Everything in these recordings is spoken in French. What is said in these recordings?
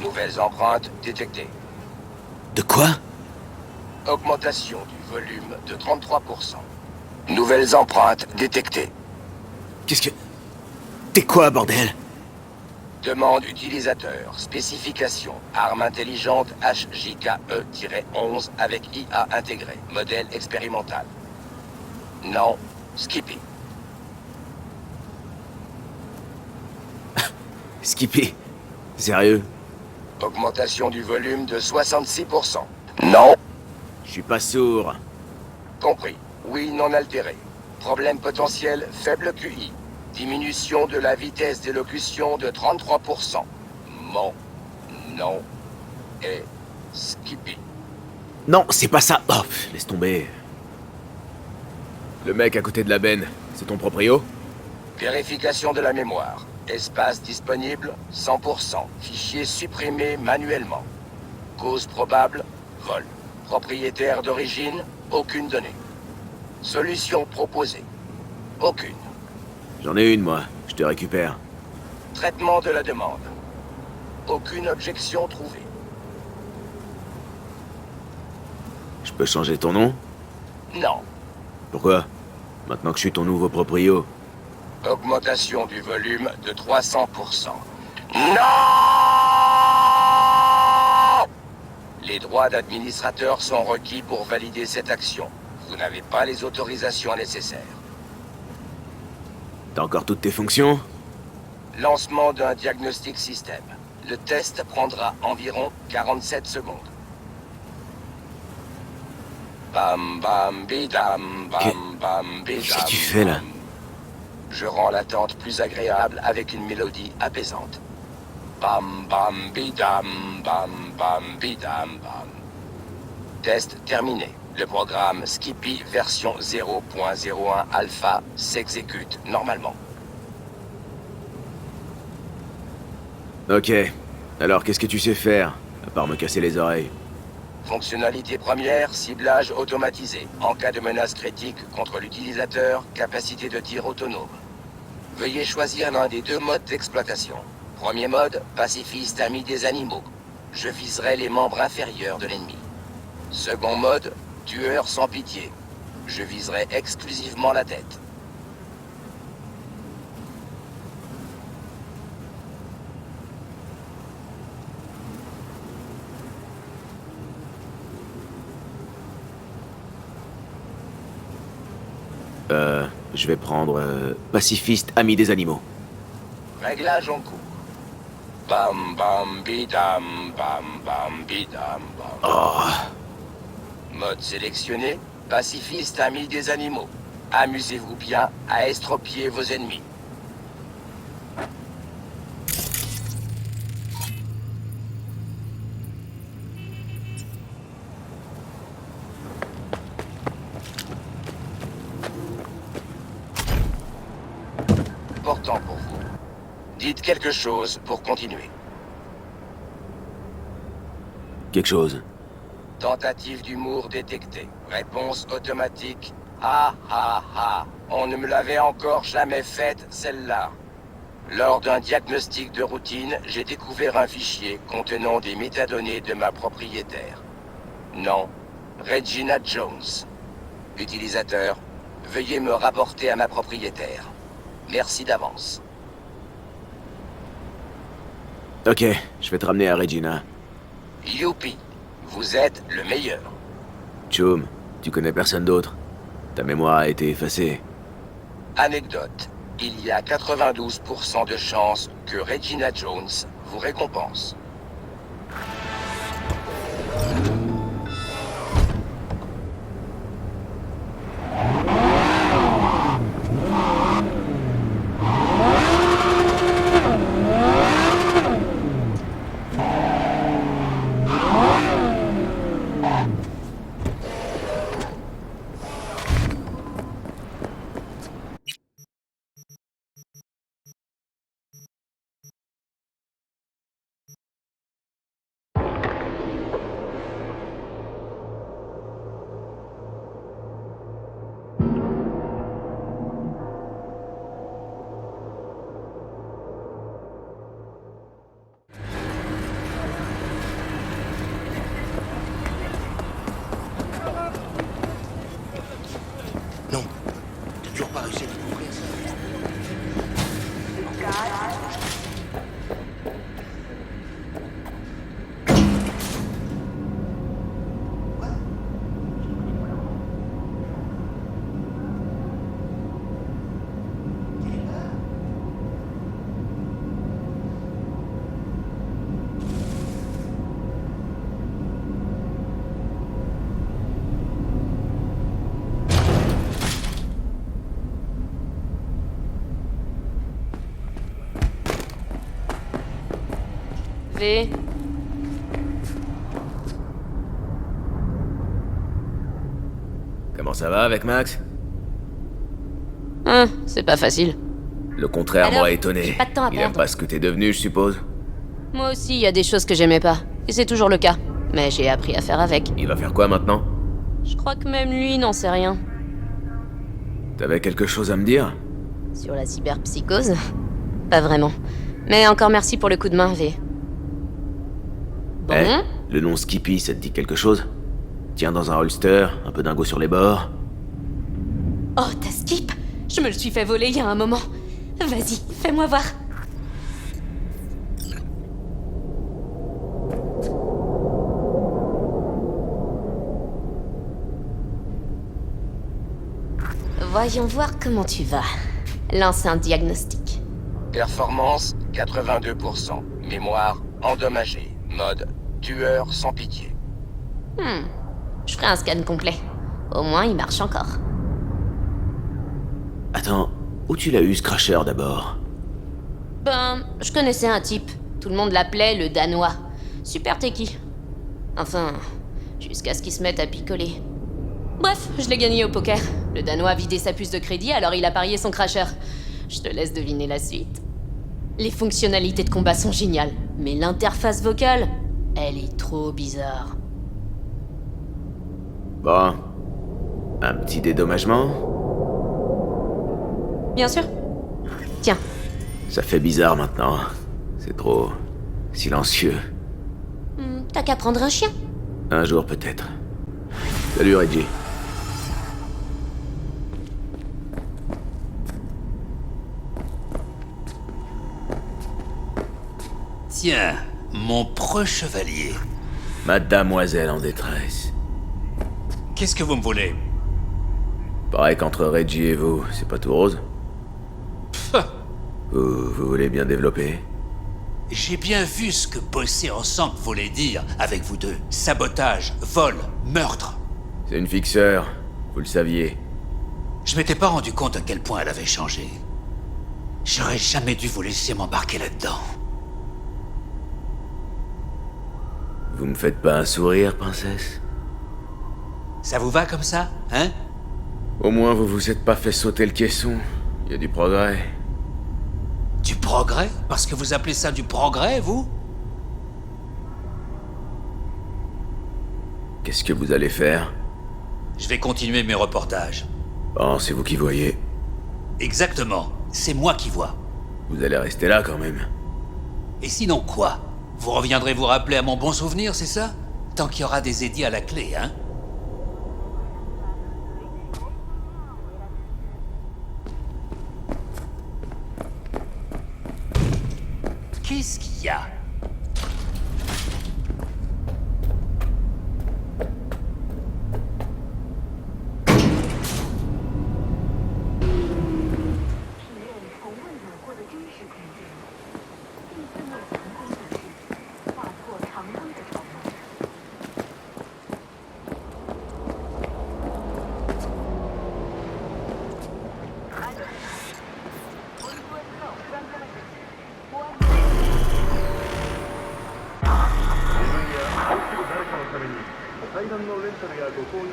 Nouvelles empreintes détectées. De quoi? Augmentation du volume de 33%. Nouvelles empreintes détectées. Qu'est-ce que... T'es quoi, bordel? Demande utilisateur. Spécification. Arme intelligente HJKE-11 avec IA intégrée. Modèle expérimental. Non. Skippy. Skippy. Sérieux? Augmentation du volume de 66%. Non. Je suis pas sourd. Compris. Oui, non altéré. Problème potentiel, faible QI. Diminution de la vitesse d'élocution de 33%. Mon nom est Skippy. Non, c'est pas ça. Oh, laisse tomber. Le mec à côté de la benne, c'est ton proprio? Vérification de la mémoire. Espace disponible, 100%. Fichier supprimé manuellement. Cause probable, vol. Propriétaire d'origine, aucune donnée. Solution proposée, aucune. J'en ai une, moi. Je te récupère. Traitement de la demande. Aucune objection trouvée. Je peux changer ton nom? Non. Pourquoi? Maintenant que je suis ton nouveau proprio. Augmentation du volume de 300%. Non! Les droits d'administrateur sont requis pour valider cette action. Vous n'avez pas les autorisations nécessaires. T'as encore toutes tes fonctions? Lancement d'un diagnostic système. Le test prendra environ 47 secondes. Bam bam bidam bam bam bidam. Qu'est-ce que tu fais là? Je rends l'attente plus agréable avec une mélodie apaisante. Bam bam bidam bam bam bidam bam. Test terminé. Le programme Skippy version 0.01 alpha s'exécute normalement. Ok. Alors qu'est-ce que tu sais faire, à part me casser les oreilles? Fonctionnalité première, ciblage automatisé. En cas de menace critique contre l'utilisateur, capacité de tir autonome. Veuillez choisir l'un des deux modes d'exploitation. Premier mode, pacifiste ami des animaux. Je viserai les membres inférieurs de l'ennemi. Second mode, tueur sans pitié. Je viserai exclusivement la tête. Je vais prendre pacifiste ami des animaux. Réglage en cours. Bam bam bidam bam bam bidam bam. Oh. Mode sélectionné, pacifiste ami des animaux. Amusez-vous bien à estropier vos ennemis. Important pour vous. Dites quelque chose pour continuer. Quelque chose. Tentative d'humour détectée. Réponse automatique. Ah ah ah. On ne me l'avait encore jamais faite, celle-là. Lors d'un diagnostic de routine, j'ai découvert un fichier contenant des métadonnées de ma propriétaire. Nom, Regina Jones. Utilisateur, veuillez me rapporter à ma propriétaire. Merci d'avance. Ok, je vais te ramener à Regina. Youpi, vous êtes le meilleur. Choum, tu connais personne d'autre? Ta mémoire a été effacée. Anecdote. Il y a 92% de chances que Regina Jones vous récompense. V. Comment ça va avec Max? C'est pas facile. Le contraire Alors, m'aurait j'ai étonné. pas de temps à Il aime perdre. pas ce que t'es devenu, je suppose. Moi aussi, il y a des choses que j'aimais pas. Et c'est toujours le cas. Mais j'ai appris à faire avec. Il va faire quoi maintenant? Je crois que même lui n'en sait rien. T'avais quelque chose à me dire? Sur la cyberpsychose? Pas vraiment. Mais encore merci pour le coup de main, V. Bon. Le nom Skippy, ça te dit quelque chose? Tiens dans un holster, un peu dingo sur les bords. Oh, t'as Skip? Je me le suis fait voler il y a un moment. Vas-y, fais-moi voir. Voyons voir comment tu vas. Lance un diagnostic. Performance 82%. Mémoire endommagée. Mode tueur sans pitié. Je ferai un scan complet. Au moins, il marche encore. Attends, où tu l'as eu ce crasher d'abord? Ben, je connaissais un type. Tout le monde l'appelait le Danois. Super techie. Enfin, jusqu'à ce qu'il se mette à picoler. Bref, je l'ai gagné au poker. Le Danois a vidé sa puce de crédit, alors il a parié son crasher. Je te laisse deviner la suite. Les fonctionnalités de combat sont géniales, mais l'interface vocale, elle est trop bizarre. Bon. Un petit dédommagement? Bien sûr. Tiens, Ça fait bizarre maintenant. C'est trop... silencieux. t'as qu'à prendre un chien. Un jour peut-être. Salut Reggie. Tiens, mon proche chevalier. Mademoiselle en détresse. Qu'est-ce que vous me voulez? Pareil qu'entre Reggie et vous, c'est pas tout rose. Vous voulez bien développer? J'ai bien vu ce que bosser ensemble voulait dire avec vous deux. Sabotage, vol, meurtre. C'est une fixeur, vous le saviez. Je m'étais pas rendu compte à quel point elle avait changé. J'aurais jamais dû vous laisser m'embarquer là-dedans. Vous me faites pas un sourire, princesse? Ça vous va comme ça, hein? Au moins vous vous êtes pas fait sauter le caisson. Il y a du progrès. Du progrès? Parce que vous appelez ça du progrès, vous? Qu'est-ce que vous allez faire? Je vais continuer mes reportages. Bon, c'est vous qui voyez. Exactement. C'est moi qui vois. Vous allez rester là quand même. Et sinon quoi? Vous reviendrez vous rappeler à mon bon souvenir, c'est ça? Tant qu'il y aura des édits à la clé, hein? Qu'est-ce qu'il y a?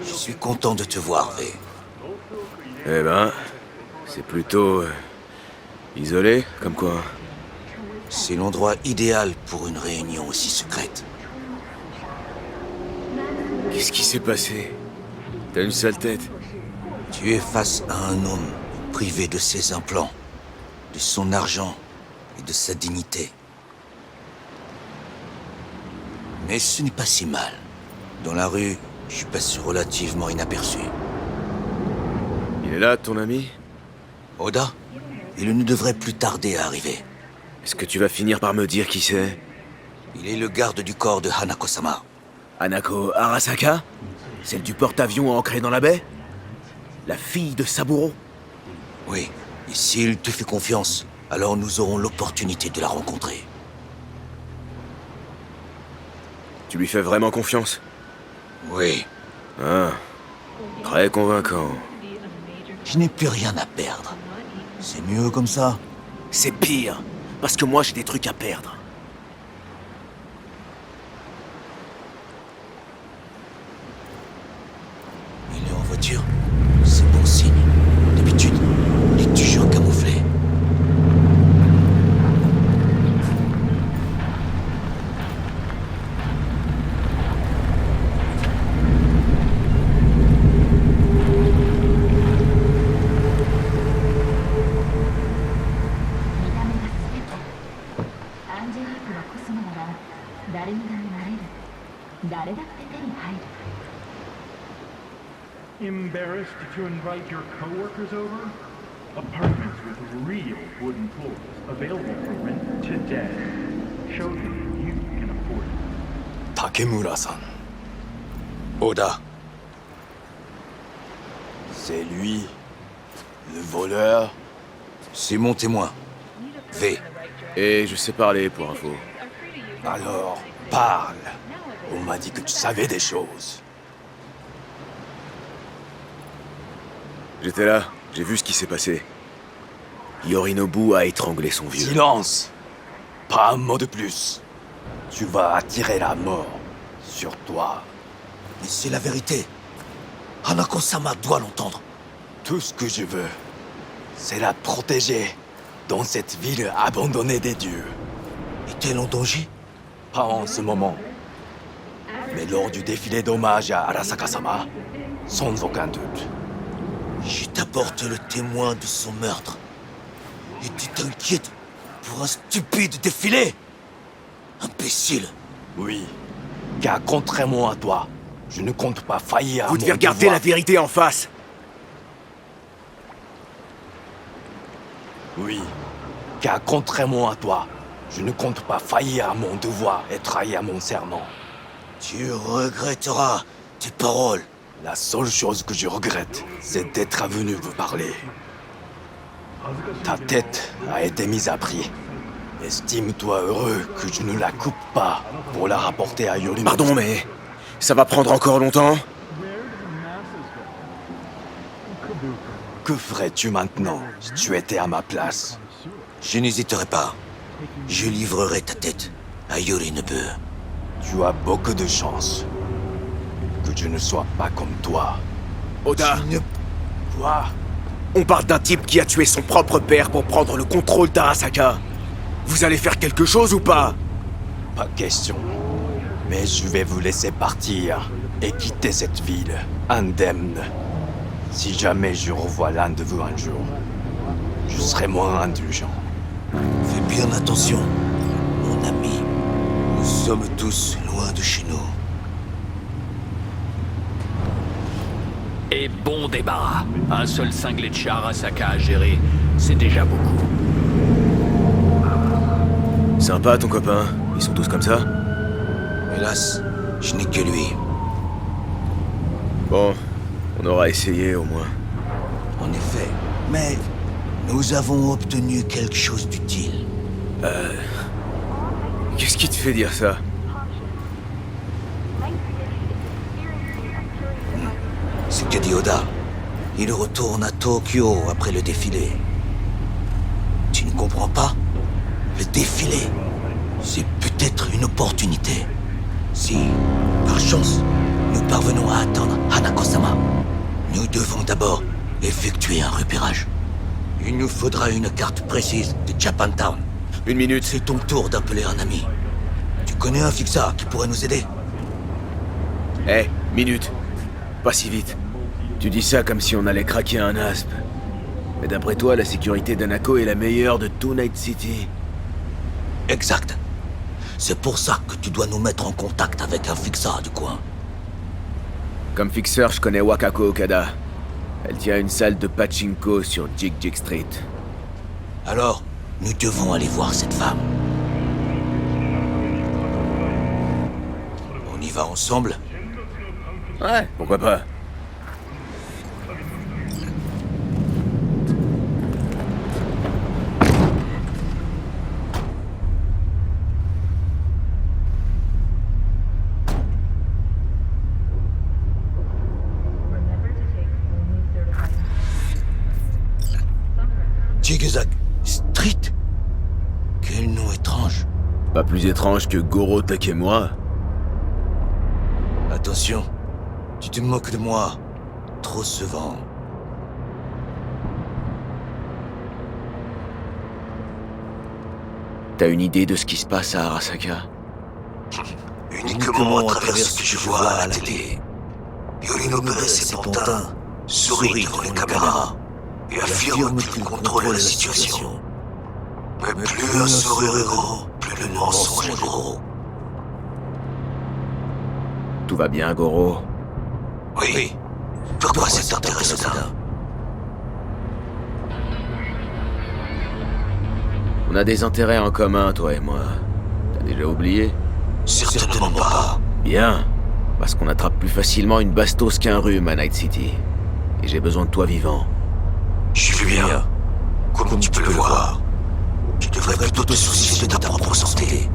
Je suis content de te voir, V. Eh ben, c'est plutôt... isolé, comme quoi. C'est l'endroit idéal pour une réunion aussi secrète. Qu'est-ce qui s'est passé? T'as une sale tête. Tu es face à un homme privé de ses implants, de son argent et de sa dignité. Mais ce n'est pas si mal. Dans la rue, je passe relativement inaperçu. Il est là, ton ami? Oda, il ne devrait plus tarder à arriver. Est-ce que tu vas finir par me dire qui c'est? Il est le garde du corps de Hanako-sama. Hanako Arasaka? Celle du porte-avions ancré dans la baie? La fille de Saburo? Oui, et s'il te fait confiance, alors nous aurons l'opportunité de la rencontrer. Tu lui fais vraiment confiance? Oui, Ah, très convaincant. je n'ai plus rien à perdre. C'est mieux comme ça. C'est pire, parce que moi j'ai des trucs à perdre. voiture, c'est bon signe. D'habitude, il est toujours camouflé. Embarrassed to invite your coworkers over? Apartments with real wooden floors available for rent today. Show them you can afford it. Takemura-san. Oda, C'est lui, le voleur. c'est mon témoin. V. Et je sais parler, pour info. Alors, parle. On m'a dit que tu savais des choses. J'étais là, j'ai vu ce qui s'est passé. Yorinobu a étranglé son vieux. Silence. Pas un mot de plus. Tu vas attirer la mort sur toi. Mais c'est la vérité. Hanako-sama doit l'entendre. Tout ce que je veux, c'est la protéger dans cette ville abandonnée des dieux. Est-elle en danger? Pas en ce moment. Mais lors du défilé d'hommage à Arasaka-sama, sans aucun doute. Je t'apporte le témoin de son meurtre. Et tu t'inquiètes pour un stupide défilé? Imbécile. Oui, car contrairement à toi, je ne compte pas faillir à Vous mon devez regarder devoir. la vérité en face. Oui, car contrairement à toi, je ne compte pas faillir à mon devoir et trahir mon serment. Tu regretteras tes paroles. La seule chose que je regrette, c'est d'être venu vous parler. Ta tête a été mise à prix. Estime-toi heureux que je ne la coupe pas pour la rapporter à Yorinobu. Pardon, mais ça va prendre encore longtemps? Que ferais-tu maintenant si tu étais à ma place? Je n'hésiterai pas. Je livrerai ta tête à Yorinobu. Tu as beaucoup de chance que je ne sois pas comme toi. Oda, Quoi? on parle d'un type qui a tué son propre père pour prendre le contrôle d'Arasaka. Vous allez faire quelque chose ou pas? Pas question. Mais je vais vous laisser partir et quitter cette ville, indemne. Si jamais je revois l'un de vous un jour, je serai moins indulgent. Fais bien attention, mon ami. Nous sommes tous loin de chez nous. Et bon débarras. Un seul cinglé de char à Saka à gérer, c'est déjà beaucoup. Sympa ton copain, ils sont tous comme ça? Hélas, je n'ai que lui. Bon, on aura essayé au moins. En effet. Mais nous avons obtenu quelque chose d'utile. Qu'est-ce qui te fait dire ça? Ce que dit Oda. Il retourne à Tokyo après le défilé. Tu ne comprends pas? Le défilé, c'est peut-être une opportunité. Si, par chance, nous parvenons à attendre Hanako-sama, nous devons d'abord effectuer un repérage. Il nous faudra une carte précise de Japantown. Une minute. C'est ton tour d'appeler un ami. Tu connais un fixard qui pourrait nous aider? Eh, minute. Pas si vite. Tu dis ça comme si on allait craquer un asp. Mais d'après toi, la sécurité d'Anako est la meilleure de tout Night City. Exact. C'est pour ça que tu dois nous mettre en contact avec un fixard du coin. Comme fixeur, je connais Wakako Okada. Elle tient une salle de pachinko sur Jig Jig Street. Alors, nous devons aller voir cette femme. On y va ensemble? Ouais, pourquoi pas. Jigsaw Street? Quel nom étrange. Pas plus étrange que Goro Takemura. Attention, tu te moques de moi. trop se vend. T'as une idée de ce qui se passe à Arasaka? Uniquement à travers ce que je vois à la télé. Yorinobu et ses pantins sourient devant les caméras et affirment qu'ils contrôlent la situation. Mais plus un sourire est gros, plus le mensonge est gros. Tout va bien, Goro? Oui. Pourquoi cet intérêt soudain? On a des intérêts en commun, toi et moi. T'as déjà oublié? Certainement pas. Bien. Parce qu'on attrape plus facilement une bastos qu'un rhume à Night City. Et j'ai besoin de toi vivant. Je vais bien. Comme tu peux le voir. Tu devrais plutôt te soucier de ta propre santé.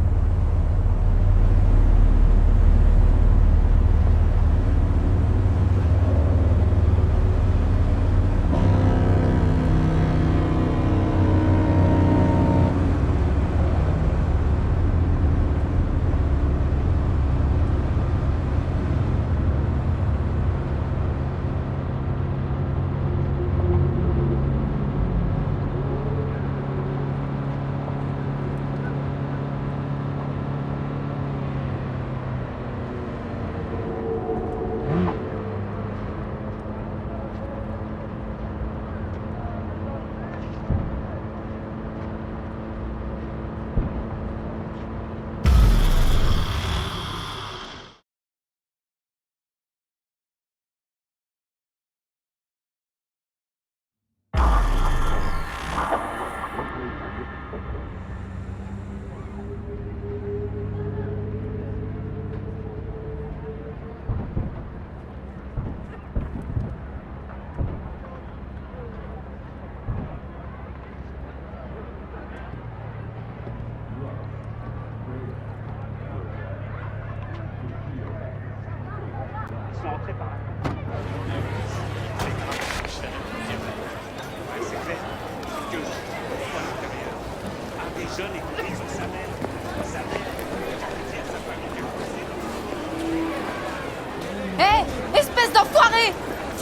Hé, espèce d'enfoiré!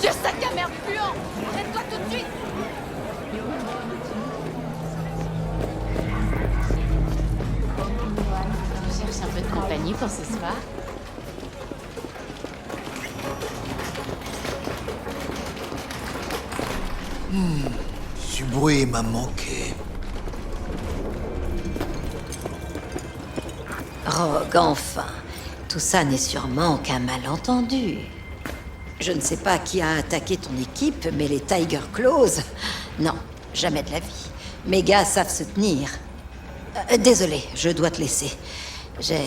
Vieux sac à merde puant! Arrête-toi tout de suite! Tu cherches un peu de compagnie pour ce soir? Ce bruit m'a manqué. Rogue, enfin. Tout ça n'est sûrement qu'un malentendu. Je ne sais pas qui a attaqué ton équipe, mais les Tiger Claws... Non, jamais de la vie. Mes gars savent se tenir. Désolé, je dois te laisser. J'ai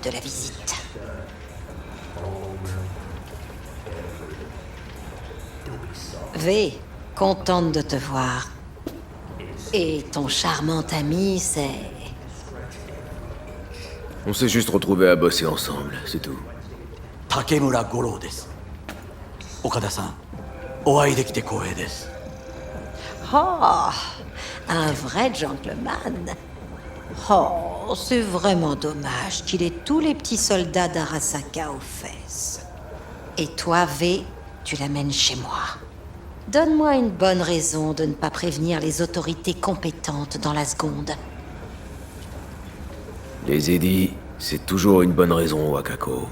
de la visite. V, contente de te voir. Et ton charmant ami, c'est... On s'est juste retrouvés à bosser ensemble, c'est tout. Takemura Goro desu. Okada-san, oai dekite kouei desu. Oh, un vrai gentleman. Oh, c'est vraiment dommage qu'il ait tous les petits soldats d'Arasaka aux fesses. Et toi, V, tu l'amènes chez moi. Donne-moi une bonne raison de ne pas prévenir les autorités compétentes dans la seconde. Les Eddy, c'est toujours une bonne raison, Wakako.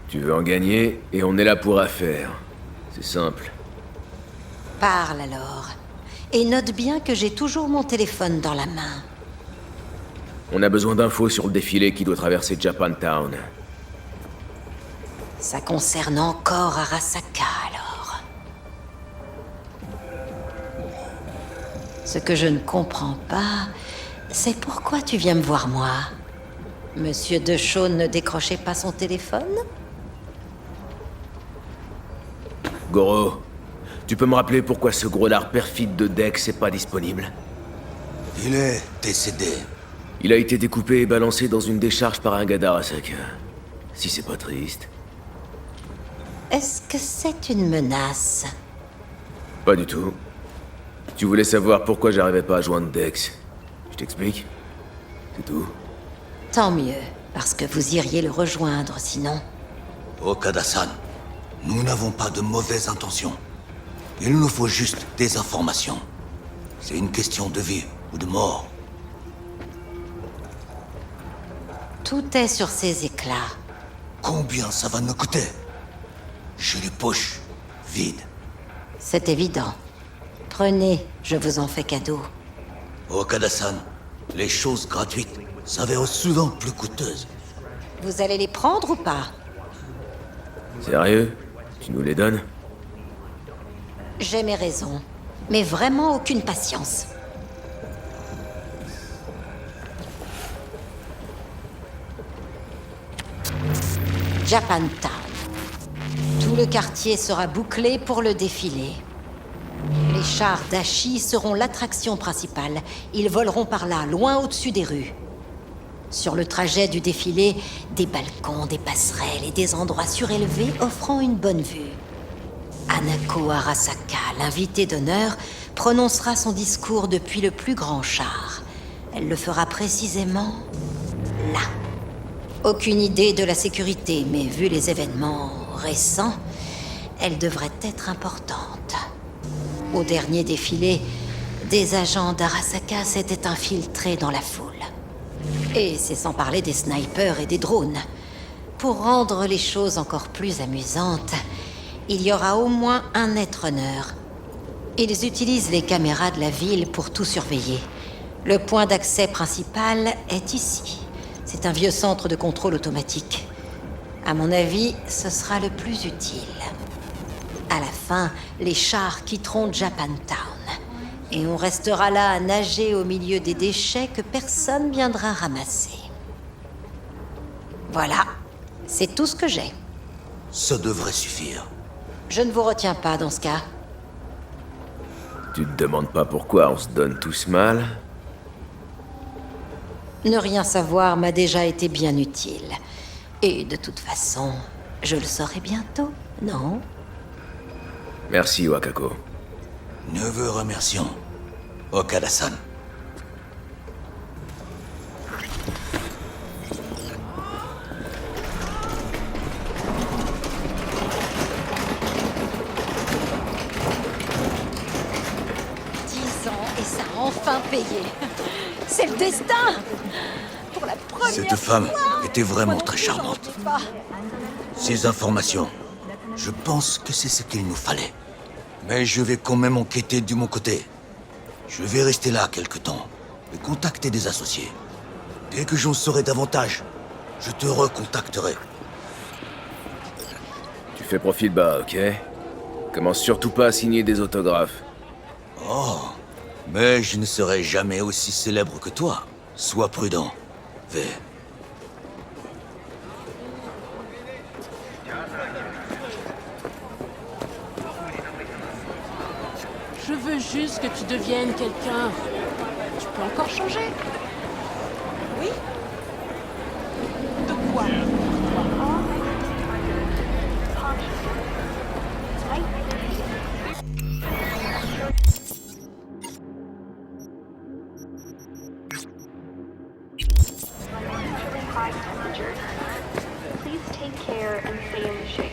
Tu veux en gagner, et on est là pour affaire. C'est simple. Parle alors. Et note bien que j'ai toujours mon téléphone dans la main. On a besoin d'infos sur le défilé qui doit traverser Japantown. Ça concerne encore Arasaka, alors. Ce que je ne comprends pas, c'est pourquoi tu viens me voir moi. Monsieur Dechaune ne décrochait pas son téléphone? Goro, tu peux me rappeler pourquoi ce gros lard perfide de Dex est pas disponible? Il est décédé. Il a été découpé et balancé dans une décharge par un gars d'Arasaka. Si c'est pas triste. Est-ce que c'est une menace? Pas du tout. Tu voulais savoir pourquoi j'arrivais pas à joindre Dex. Je t'explique? C'est tout. Tant mieux, parce que vous iriez le rejoindre sinon. Okada-san, Nous n'avons pas de mauvaises intentions. Il nous faut juste des informations. C'est une question de vie ou de mort. Tout est sur ces éclats. Combien ça va nous coûter? J'ai les poches vides. C'est évident. Prenez, je vous en fais cadeau. Okada-san, les choses gratuites s'avèrent souvent plus coûteuses. Vous allez les prendre ou pas? Sérieux? Tu nous les donnes? J'ai mes raisons. Mais vraiment aucune patience. Japantown. Tout le quartier sera bouclé pour le défilé. Les chars d'Ashi seront l'attraction principale. Ils voleront par là, loin au-dessus des rues. Sur le trajet du défilé, des balcons, des passerelles et des endroits surélevés offrant une bonne vue. Hanako Arasaka, l'invitée d'honneur, prononcera son discours depuis le plus grand char. Elle le fera précisément là. Aucune idée de la sécurité, mais vu les événements récents, elle devrait être importante. Au dernier défilé, des agents d'Arasaka s'étaient infiltrés dans la foule. Et c'est sans parler des snipers et des drones. Pour rendre les choses encore plus amusantes, il y aura au moins un netrunner. Ils utilisent les caméras de la ville pour tout surveiller. Le point d'accès principal est ici. C'est un vieux centre de contrôle automatique. À mon avis, ce sera le plus utile. À la fin, les chars quitteront Japantown. Et on restera là à nager au milieu des déchets que personne viendra ramasser. Voilà, c'est tout ce que j'ai. Ça devrait suffire. Je ne vous retiens pas dans ce cas. Tu te demandes pas pourquoi on se donne tous mal? Ne rien savoir m'a déjà été bien utile. Et de toute façon, je le saurai bientôt, non? Merci, Wakako. Ne vous remercions, Okada-san. Et ça a enfin payé. C'est le destin. Pour la première Cette femme fois, était vraiment moi non très plus, j'en charmante. doute pas. Ces informations, je pense que c'est ce qu'il nous fallait. Mais je vais quand même enquêter de mon côté. Je vais rester là quelque temps et contacter des associés. Dès que j'en saurai davantage, je te recontacterai. Tu fais profil bas, ok? Commence surtout pas à signer des autographes. Oh, mais je ne serai jamais aussi célèbre que toi. Sois prudent, V. Je veux juste que tu deviennes quelqu'un. Tu peux encore changer. Oui? De quoi? High temperatures. Please take care and stay in the shade.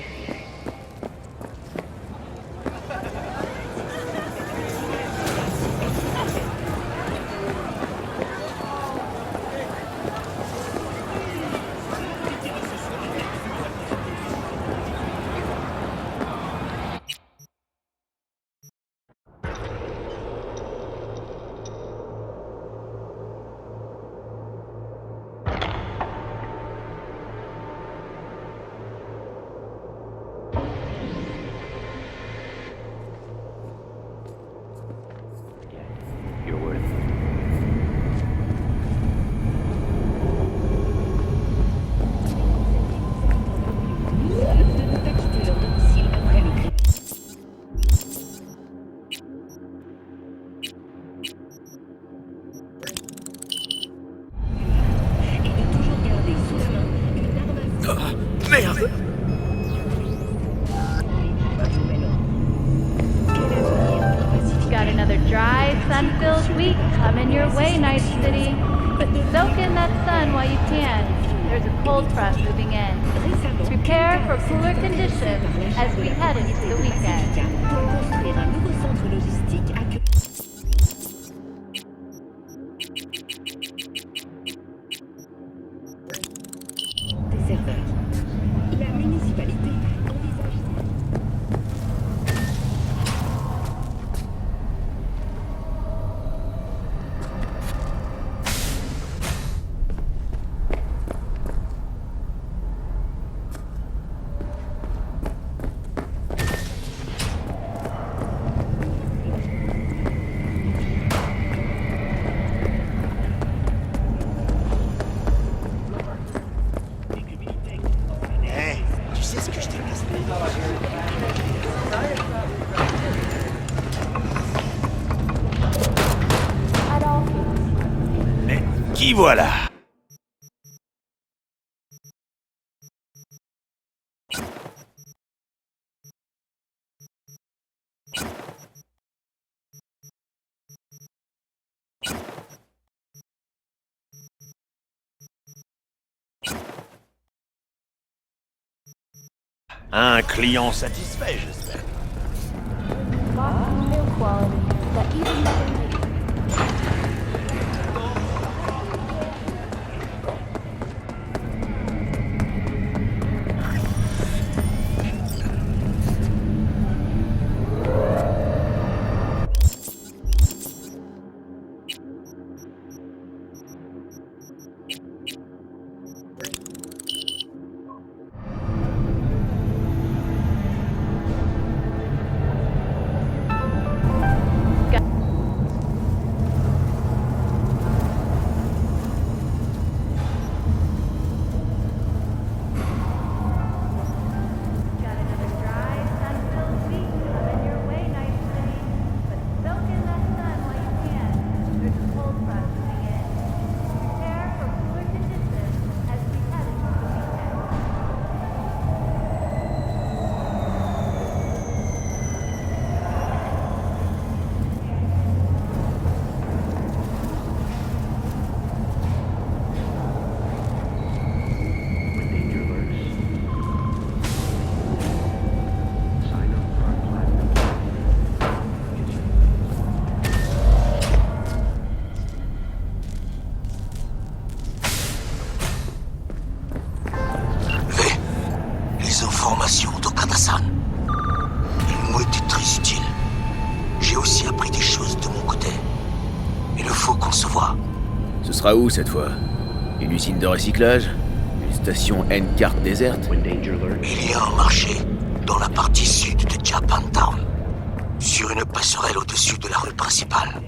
there's a cold front moving in. Prepare for cooler conditions as we head into the weekend. Pour construire un nouveau centre logistique accueillant des serveurs. La municipalité envisage... Tu sais ce que je déteste? Mais qui voilà? Un client satisfait, j'espère. Les informations d'Okada-san. Ils m'ont été très utiles. J'ai aussi appris des choses de mon côté. Il faut qu'on se voie. Ce sera où cette fois? Une usine de recyclage? Une station N-carte déserte? Il y a un marché dans la partie sud de Japantown, sur une passerelle au-dessus de la rue principale.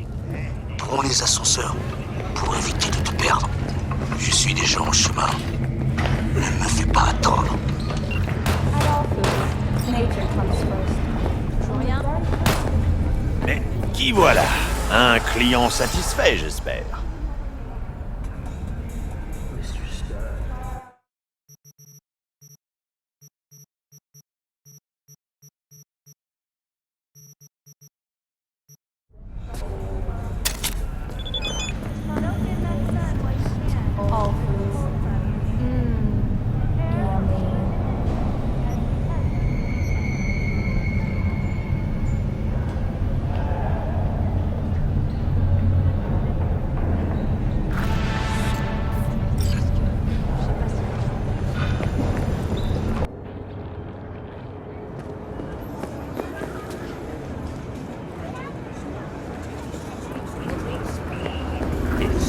Prends les ascenseurs pour éviter de te perdre. Je suis déjà en chemin. Ne me fais pas attendre. Mais qui voilà? Un client satisfait, j'espère.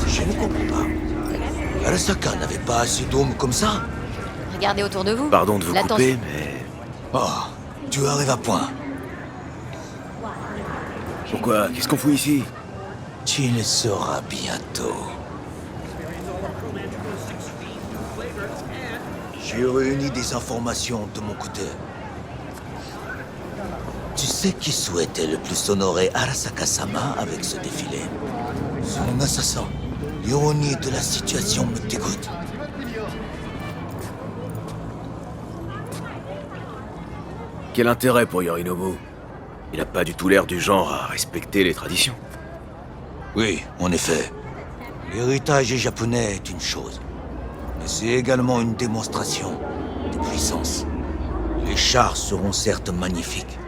Je ne comprends pas. Arasaka n'avait pas assez d'hommes comme ça? Regardez autour de vous. Pardon de vous L'attention- couper, mais... Oh, tu arrives à point. Pourquoi? Qu'est-ce qu'on fout ici? Tu le sauras bientôt. J'ai réuni des informations de mon côté. Tu sais qui souhaitait le plus honorer Arasaka-sama avec ce défilé? Son assassin. L'ironie de la situation me dégoûte. Quel intérêt pour Yorinobu? Il n'a pas du tout l'air du genre à respecter les traditions. Oui, en effet. L'héritage japonais est une chose. Mais c'est également une démonstration de puissance. Les chars seront certes magnifiques,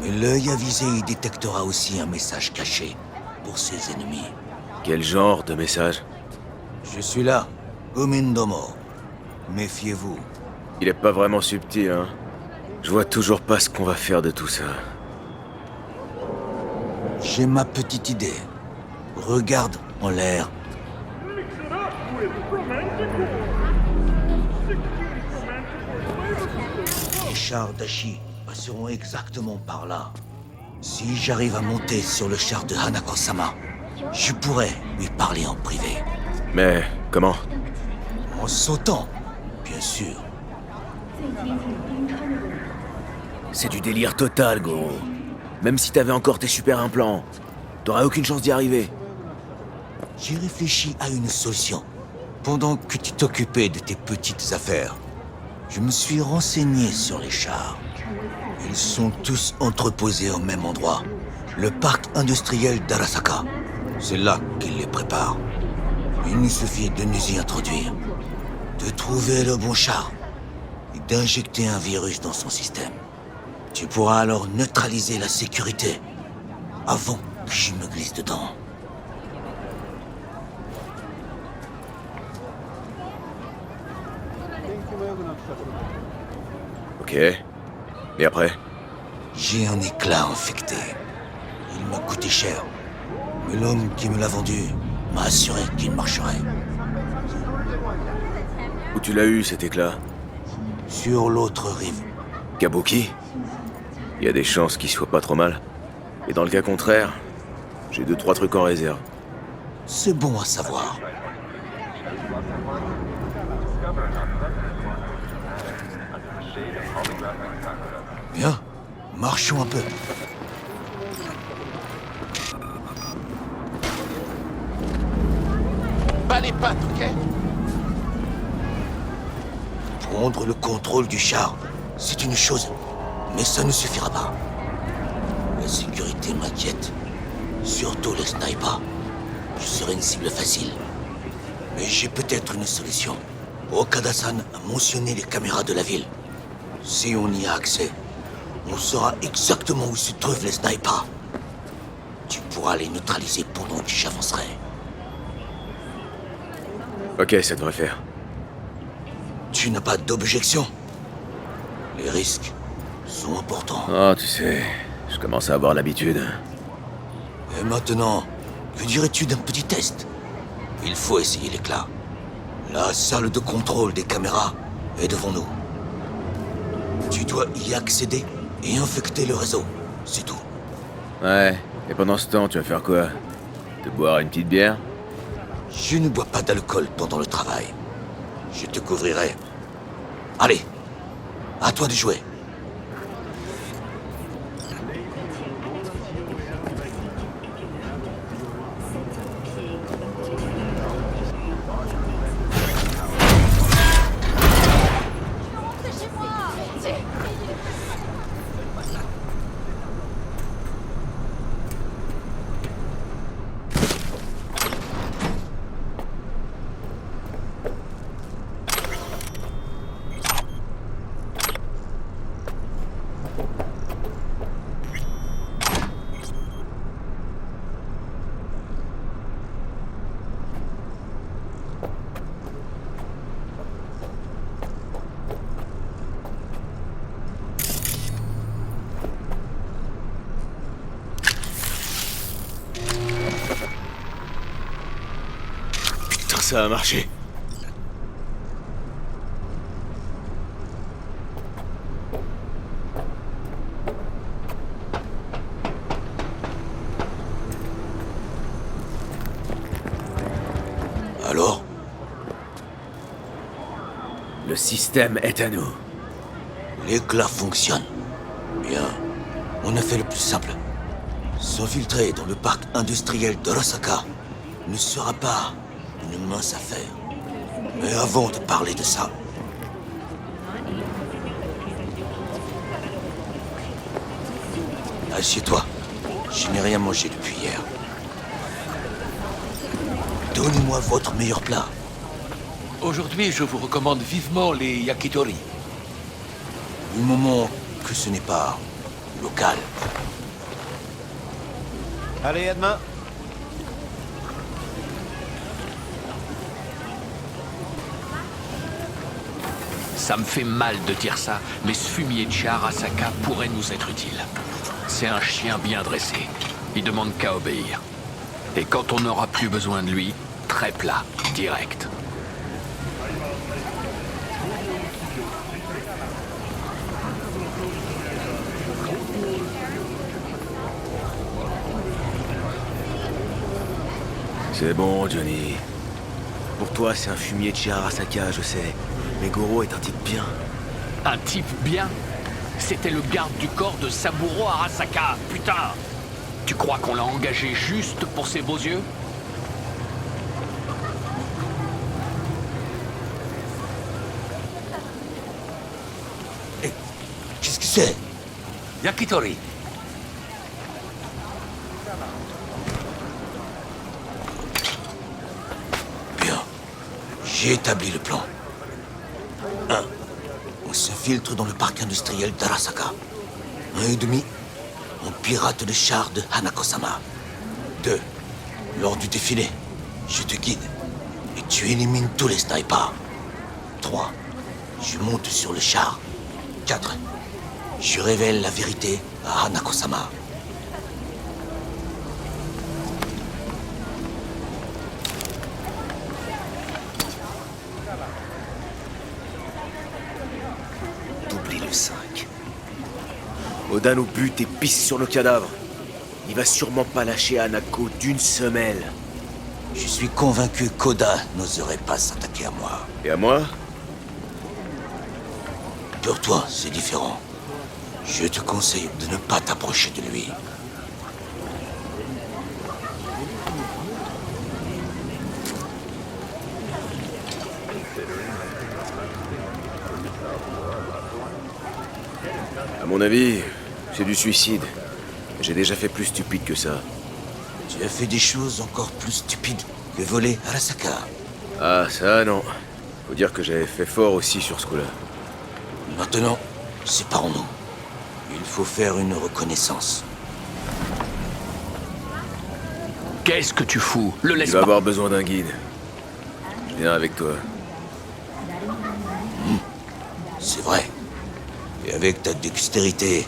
mais l'œil avisé y détectera aussi un message caché pour ses ennemis. Quel genre de message? Je suis là, Umindomo. Méfiez-vous. Il est pas vraiment subtil, hein. Je vois toujours pas ce qu'on va faire de tout ça. J'ai ma petite idée. Regarde en l'air. Les chars d'Ashi passeront exactement par là. Si j'arrive à monter sur le char de Hanako-sama, je pourrais lui parler en privé. Mais comment? En sautant, bien sûr. C'est du délire total, gros. Même si t'avais encore tes super implants, t'aurais aucune chance d'y arriver. J'ai réfléchi à une solution. Pendant que tu t'occupais de tes petites affaires, je me suis renseigné sur les chars. Ils sont tous entreposés au même endroit. Le parc industriel d'Arasaka. C'est là qu'ils les préparent. Il nous suffit de nous y introduire, de trouver le bon char et d'injecter un virus dans son système. Tu pourras alors neutraliser la sécurité avant que je me glisse dedans. Ok. Et après? J'ai un éclat infecté. Il m'a coûté cher. Mais l'homme qui me l'a vendu m'a assuré qu'il marcherait. Où tu l'as eu, cet éclat? Sur l'autre rive. Kabuki? Il y a des chances qu'il soit pas trop mal. Et dans le cas contraire, j'ai 2-3 trucs en réserve. C'est bon à savoir. Bien, marchons un peu. Bas les pattes, ok? Prendre le contrôle du char, c'est une chose, mais ça ne suffira pas. La sécurité m'inquiète, surtout les snipers. Je serai une cible facile. Mais j'ai peut-être une solution. Okada-san a mentionné les caméras de la ville. Si on y a accès, on saura exactement où se trouvent les snipers. Tu pourras les neutraliser pendant que j'avancerai. Ok, ça devrait faire. Tu n'as pas d'objection? Les risques sont importants. Oh, tu sais, je commence à avoir l'habitude. Et maintenant, que dirais-tu d'un petit test? Il faut essayer l'éclat. La salle de contrôle des caméras est devant nous. Tu dois y accéder et infecter le réseau, c'est tout. Ouais, et pendant ce temps, tu vas faire quoi? Te boire une petite bière? Je ne bois pas d'alcool pendant le travail. Je te couvrirai. Allez, à toi de jouer. Ça a marché. Alors? Le système est à nous. L'éclat fonctionne. Bien. On a fait le plus simple. S'infiltrer dans le parc industriel d'Arasaka ne sera pas une mince affaire. Mais avant de parler de ça... Assieds-toi. Je n'ai rien mangé depuis hier. Donnez-moi votre meilleur plat. Aujourd'hui, je vous recommande vivement les yakitori. Du moment que ce n'est pas local. Allez, à demain. Ça me fait mal de dire ça, mais ce fumier de chez Arasaka pourrait nous être utile. C'est un chien bien dressé. Il demande qu'à obéir. Et quand on n'aura plus besoin de lui, très plat, direct. C'est bon, Johnny. Pour toi, c'est un fumier de chez Arasaka, je sais. Mais Goro est un type bien. Un type bien? C'était le garde du corps de Saburo Arasaka, putain! Tu crois qu'on l'a engagé juste pour ses beaux yeux? Qu'est-ce que c'est? Yakitori. Bien. J'ai établi le plan. 1. On s'infiltre dans le parc industriel d'Arasaka. 1,5. On pirate le char de Hanako-sama. 2. Lors du défilé, je te guide. Et tu élimines tous les snipers. 3. Je monte sur le char. 4. Je révèle la vérité à Hanako-sama. T'oublies le 5. Oda nous bute et pisse sur nos cadavres. Il va sûrement pas lâcher Hanako d'une semelle. Je suis convaincu qu'Oda n'oserait pas s'attaquer à moi. Et à moi? Pour toi, c'est différent. Je te conseille de ne pas t'approcher de lui. À mon avis, c'est du suicide. J'ai déjà fait plus stupide que ça. Tu as fait des choses encore plus stupides que voler Arasaka. Ah, ça, non. Faut dire que j'avais fait fort aussi sur ce coup-là. Maintenant, séparons-nous. Il faut faire une reconnaissance. Qu'est-ce que tu fous? Le laisse Tu vas pas. avoir besoin d'un guide. Je viens avec toi. C'est vrai. Et avec ta dextérité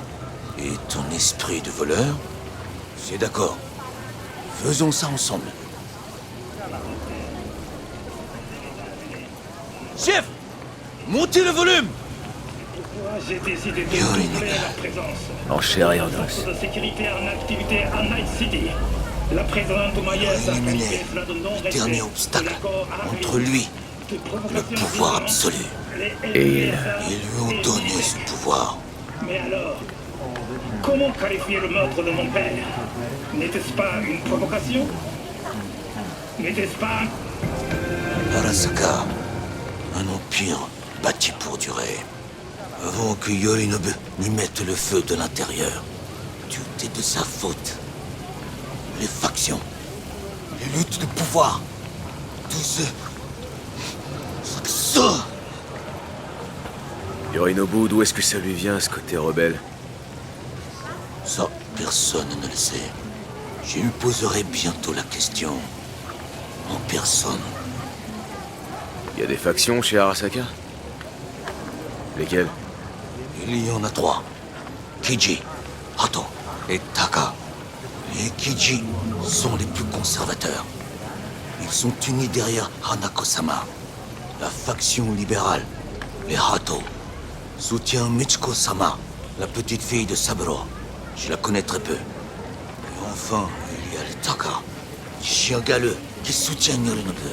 et ton esprit de voleur, c'est d'accord. Faisons ça ensemble. Chef! Montez le volume! J'ai décidé de doubler leur présence. En chair et en Force os. de sécurité en activité à Night City. La présidente Maïs a Éliminer qualifié cela de le non-respect dernier de obstacle l'accord arrêté. entre lui De et le provocation pouvoir violente. absolu. Et Ils lui ont donné ce pouvoir. Mais alors, comment qualifier le meurtre de mon père? N'était-ce pas une provocation? N'était-ce pas... Arasaka, un empire bâti pour durer. Avant que Yorinobu n'y mette le feu de l'intérieur, tout est de sa faute. Les factions, les luttes de pouvoir, tout ça. Yorinobu, d'où est-ce que ça lui vient, ce côté rebelle? Ça, personne ne le sait. Je lui poserai bientôt la question. En personne. Il y a des factions chez Arasaka? Lesquelles? Il y en a 3. Kiji, Hato et Taka. Les Kiji sont les plus conservateurs. Ils sont unis derrière Hanako-sama. La faction libérale, les Hato, soutient Michiko-sama, la petite fille de Saburo. Je la connais très peu. Et enfin, il y a les Taka, les chiens galeux qui soutiennent Yorinobu.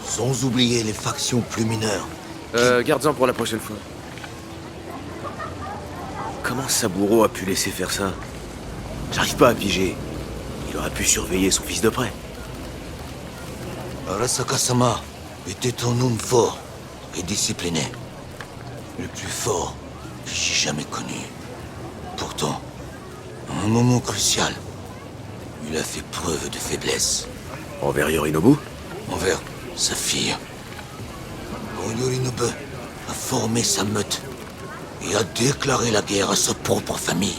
Sans oublier les factions plus mineures. Garde-en pour la prochaine fois. Comment Saburo a pu laisser faire ça? J'arrive pas à piger. Il aurait pu surveiller son fils de près. Arasaka-sama était un homme fort et discipliné. Le plus fort que j'ai jamais connu. Pourtant, à un moment crucial, il a fait preuve de faiblesse. Envers Yorinobu? Envers sa fille. quand Yorinobu a formé sa meute et a déclaré la guerre à sa propre famille,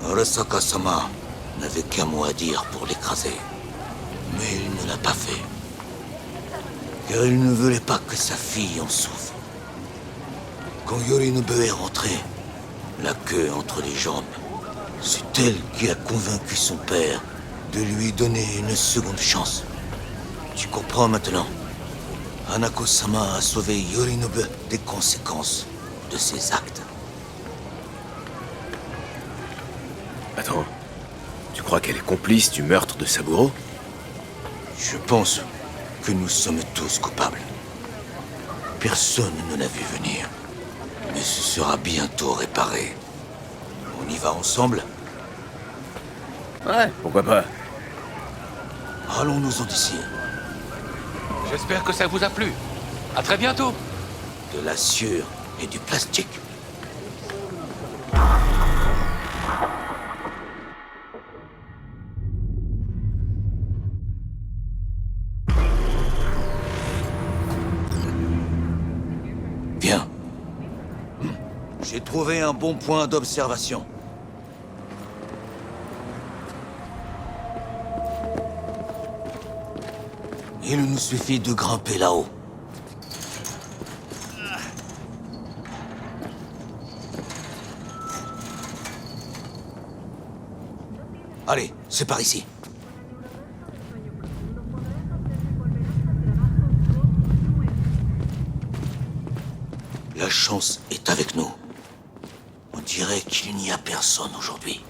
Arasaka-sama n'avait qu'un mot à dire pour l'écraser. Mais il ne l'a pas fait. Car il ne voulait pas que sa fille en souffre. Quand Yorinobu est rentré, la queue entre les jambes, c'est elle qui a convaincu son père de lui donner une seconde chance. Tu comprends maintenant? Hanako-sama a sauvé Yorinobu des conséquences de ses actes. Attends, tu crois qu'elle est complice du meurtre de Saburo? Je pense que nous sommes tous coupables. Personne ne l'a vu venir. Mais ce sera bientôt réparé. On y va ensemble? Ouais, pourquoi pas? Allons-nous-en d'ici. J'espère que ça vous a plu. À très bientôt. De la sueur et du plastique. Viens. J'ai trouvé un bon point d'observation. Il nous suffit de grimper là-haut. Allez, c'est par ici. La chance est avec nous. On dirait qu'il n'y a personne aujourd'hui.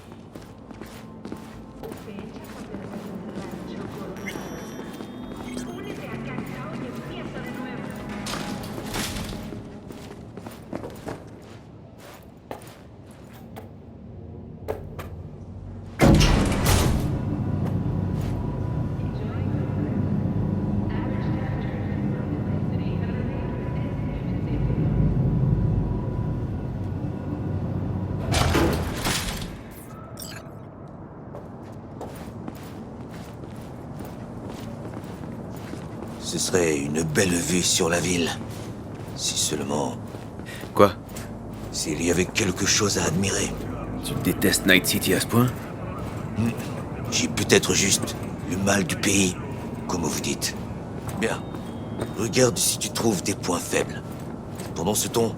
Ce serait une belle vue sur la ville. Si seulement... Quoi? S'il y avait quelque chose à admirer. Tu détestes Night City à ce point? J'ai peut-être juste le mal du pays, comme vous dites. Bien. Regarde si tu trouves des points faibles. Pendant ce temps,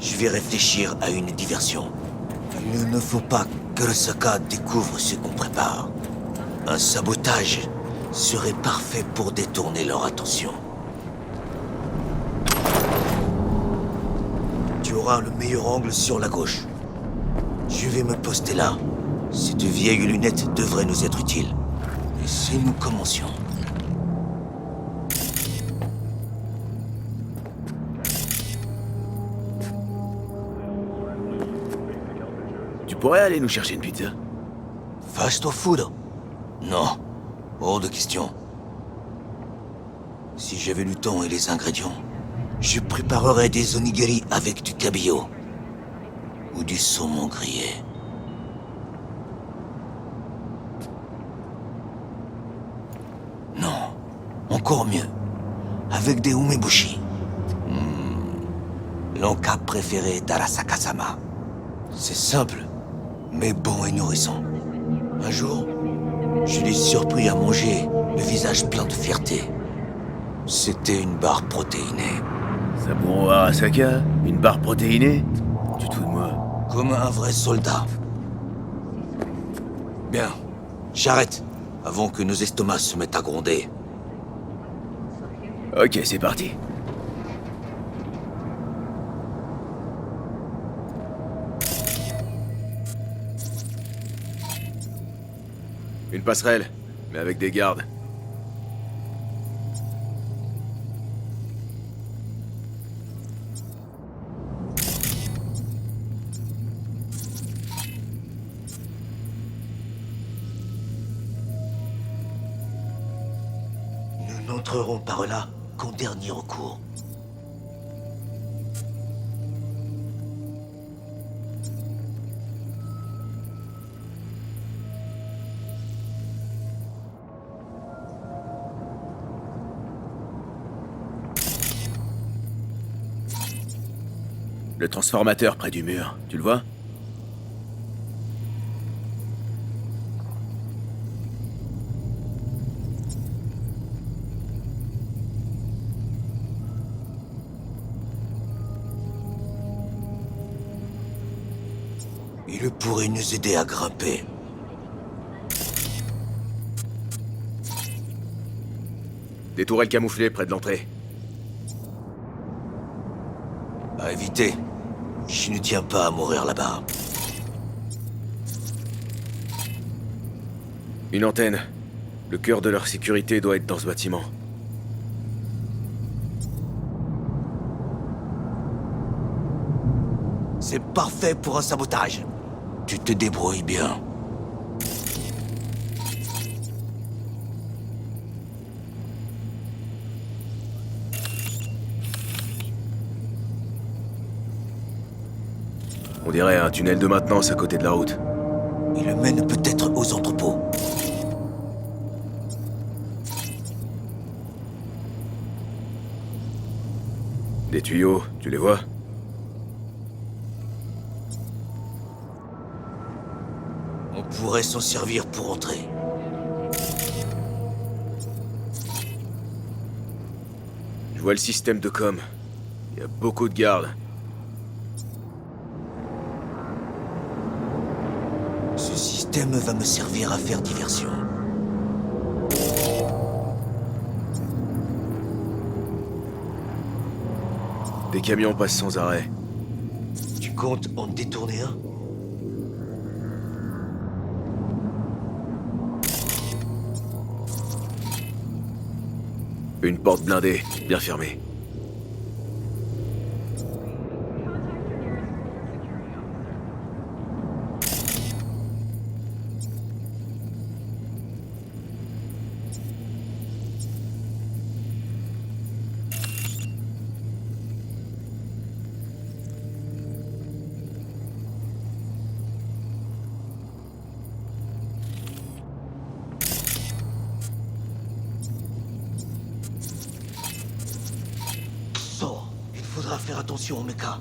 je vais réfléchir à une diversion. Il ne faut pas qu'Arasaka découvre ce qu'on prépare. Un sabotage serait parfait pour détourner leur attention. Tu auras le meilleur angle sur la gauche. Je vais me poster là. Cette vieille lunette devrait nous être utile. Et si nous commencions... Tu pourrais aller nous chercher une pizza? Fast food? Non. Hors de question. Si j'avais le temps et les ingrédients, je préparerais des onigiri avec du cabillaud. Ou du saumon grillé. Non. Encore mieux. Avec des umeboshi. L'encas préféré d'Arasaka-sama. C'est simple, mais bon et nourrissant. Un jour, je l'ai surpris à manger, le visage plein de fierté. C'était une barre protéinée. Saburo Arasaka? Une barre protéinée? Tu te fous de moi? Comme un vrai soldat. Bien, j'arrête, avant que nos estomacs se mettent à gronder. Ok, c'est parti. Une passerelle, mais avec des gardes. Nous n'entrerons par là qu'en dernier recours. Le transformateur près du mur, tu le vois? Il pourrait nous aider à grimper. Des tourelles camouflées près de l'entrée. À éviter. Je ne tiens pas à mourir là-bas. Une antenne. Le cœur de leur sécurité doit être dans ce bâtiment. C'est parfait pour un sabotage. Tu te débrouilles bien. On dirait un tunnel de maintenance à côté de la route. Il mène peut-être aux entrepôts. Des tuyaux, tu les vois? On pourrait s'en servir pour entrer. Je vois le système de com. Il y a beaucoup de gardes. Ce système va me servir à faire diversion. Des camions passent sans arrêt. Tu comptes en détourner un? Une porte blindée, bien fermée. Il faudra faire attention au mecha.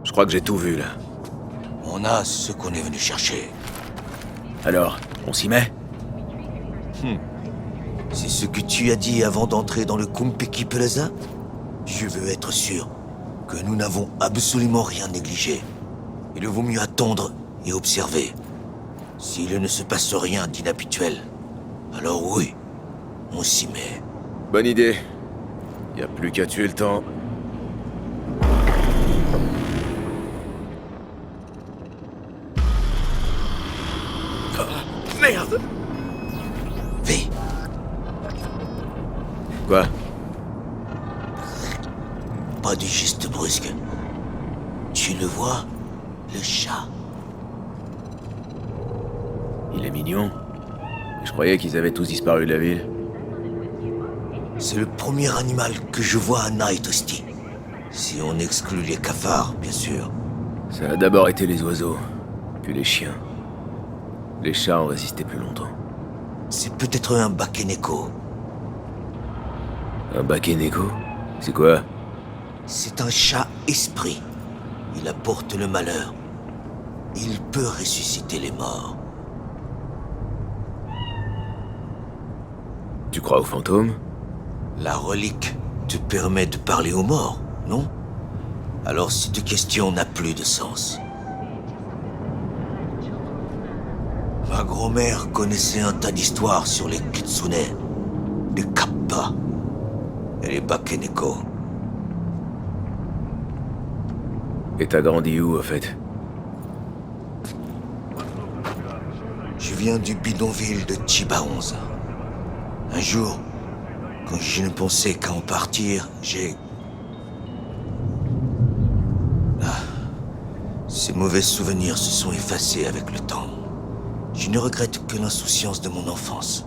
Je crois que j'ai tout vu, là. On a ce qu'on est venu chercher. Alors, on s'y met? C'est ce que tu as dit avant d'entrer dans le Kumpeki Plaza? Je veux être sûr que nous n'avons absolument rien négligé. Il vaut mieux attendre et observer. S'il ne se passe rien d'inhabituel, alors oui, on s'y met. Bonne idée. Y a plus qu'à tuer le temps. Merde! V. Quoi? Pas de geste brusque. Tu le vois? Le chat. Il est mignon. Je croyais qu'ils avaient tous disparu de la ville. C'est le premier animal que je vois à Night Hostie. Si on exclut les cafards, bien sûr. Ça a d'abord été les oiseaux, puis les chiens. Les chats ont résisté plus longtemps. C'est peut-être un Bakeneko. Un Bakeneko? C'est quoi? C'est un chat esprit. Il apporte le malheur. Il peut ressusciter les morts. Tu crois aux fantômes? La relique te permet de parler aux morts, non? Alors cette question n'a plus de sens. Ma grand-mère connaissait un tas d'histoires sur les kitsune, les kappa et les bakeneko. Et t'as grandi où, au fait? Je viens du bidonville de Chiba 11. Un jour, quand je ne pensais qu'à en partir, j'ai... Ces mauvais souvenirs se sont effacés avec le temps. Je ne regrette que l'insouciance de mon enfance.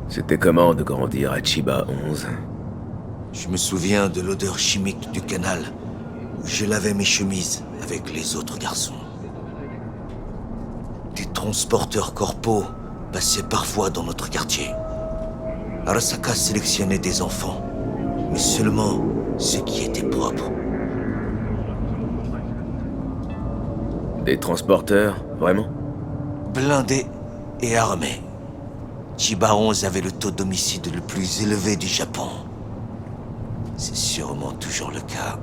C'était comment de grandir à Chiba 11? Je me souviens de l'odeur chimique du canal où je lavais mes chemises avec les autres garçons. Des transporteurs corpaux passaient parfois dans notre quartier. Arasaka sélectionnait des enfants, mais seulement ceux qui étaient propres. Des transporteurs, vraiment? Blindés et armés. Chiba 11 avait le taux d'homicide le plus élevé du Japon. C'est sûrement toujours le cas.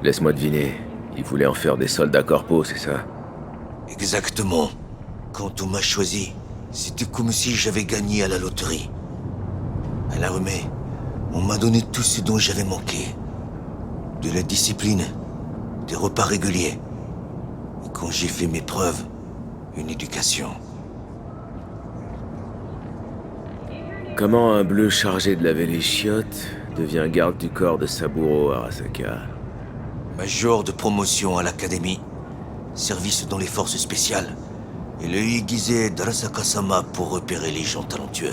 Laisse-moi deviner, ils voulaient en faire des soldats corpaux, c'est ça? Exactement. Quand on m'a choisi, c'était comme si j'avais gagné à la loterie. À l'armée, on m'a donné tout ce dont j'avais manqué. De la discipline, des repas réguliers. Et quand j'ai fait mes preuves, une éducation. Comment un bleu chargé de laver les chiottes devient garde du corps de Saburo Arasaka? Major de promotion à l'académie, service dans les forces spéciales, et l'œil aiguisé d'Arasaka-sama pour repérer les gens talentueux.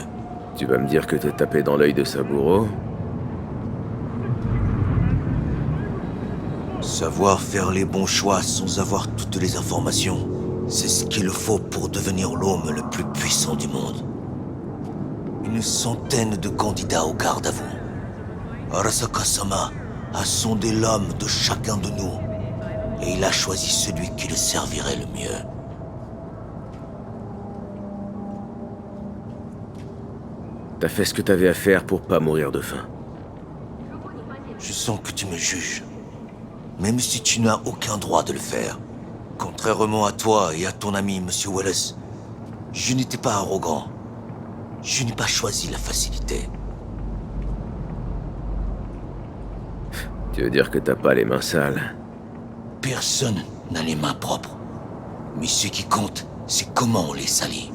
Tu vas me dire que te taper dans l'œil de Saburo? Savoir faire les bons choix sans avoir toutes les informations, c'est ce qu'il faut pour devenir l'homme le plus puissant du monde. Une centaine de candidats au garde à vous. Arasaka-sama a sondé l'âme de chacun de nous, et il a choisi celui qui le servirait le mieux. T'as fait ce que t'avais à faire pour pas mourir de faim. Je sens que tu me juges, même si tu n'as aucun droit de le faire. Contrairement à toi et à ton ami, Monsieur Wallace, je n'étais pas arrogant. Je n'ai pas choisi la facilité. Tu veux dire que t'as pas les mains sales? Personne n'a les mains propres. Mais ce qui compte, c'est comment on les salit.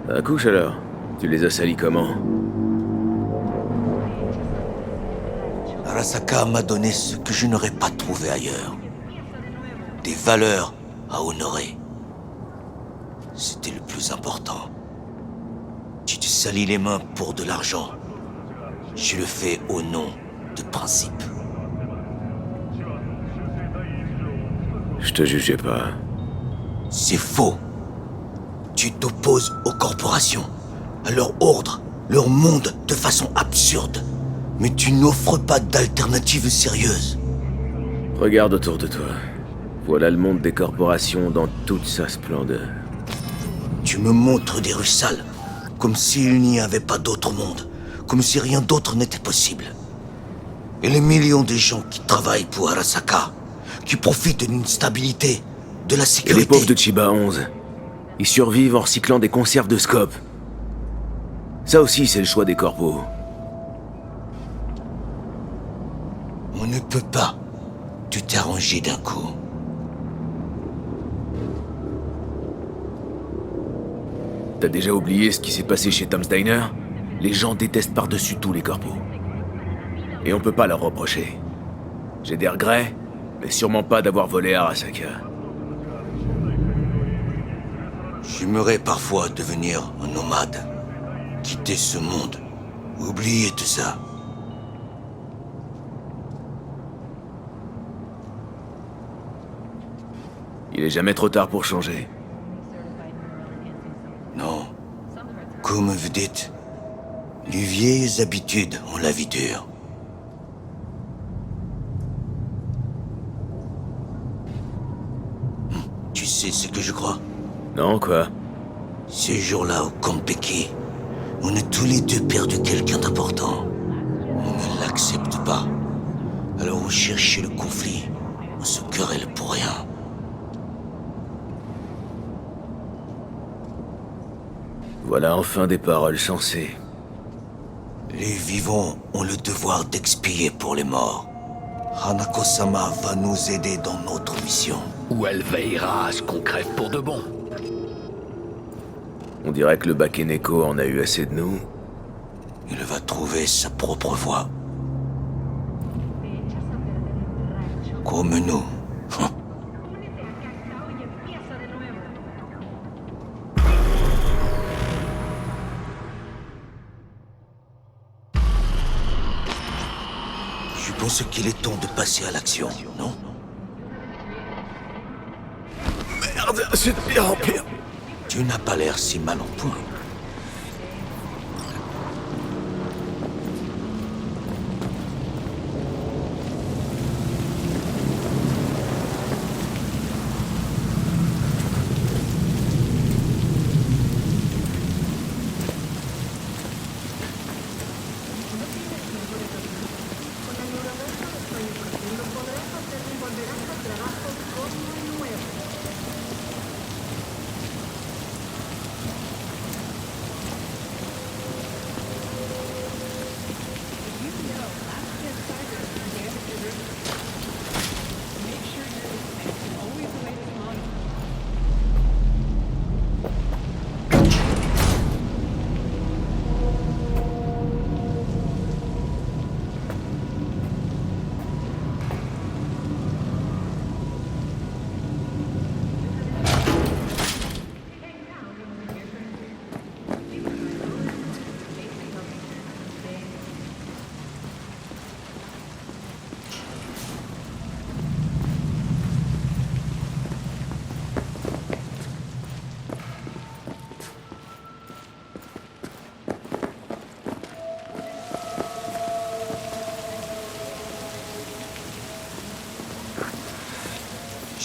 Accouche alors. Tu les as salis comment? Arasaka m'a donné ce que je n'aurais pas trouvé ailleurs. Des valeurs à honorer. C'était le plus important. Tu te salis les mains pour de l'argent. Je le fais au nom de principe. Je te jugeais pas. C'est faux. Tu t'opposes aux corporations, à leur ordre, leur monde de façon absurde. Mais tu n'offres pas d'alternative sérieuse. Regarde autour de toi. Voilà le monde des corporations dans toute sa splendeur. Tu me montres des rues sales, comme s'il n'y avait pas d'autre monde, comme si rien d'autre n'était possible. Et les millions de gens qui travaillent pour Arasaka, qui profitent d'une stabilité, de la Et sécurité. les pauvres de Chiba 11, ils survivent en recyclant des conserves de scope. Ça aussi, c'est le choix des corpos. On ne peut pas tout arranger d'un coup. T'as déjà oublié ce qui s'est passé chez Tom's Diner? Les gens détestent par-dessus tout les corpos. Et on peut pas leur reprocher. J'ai des regrets, mais sûrement pas d'avoir volé Arasaka. J'aimerais parfois devenir un nomade, quitter ce monde, oublier tout ça. Il est jamais trop tard pour changer. Non. Comme vous dites, les vieilles habitudes ont la vie dure. Tu sais ce que je crois? Non, quoi? Ces jours-là au Konpeki, on a tous les deux perdu quelqu'un d'important. On ne l'accepte pas. Alors on cherche le conflit. On se querelle pour rien. Voilà enfin des paroles sensées. Les vivants ont le devoir d'expier pour les morts. Hanako-sama va nous aider dans notre mission. Ou elle veillera à ce qu'on crève pour de bon. On dirait que le Bakeneko en a eu assez de nous. Il va trouver sa propre voie. Comme nous. Je pense qu'il est temps de passer à l'action, non? Merde, c'est de pire en pire. Tu n'as pas l'air si mal en point.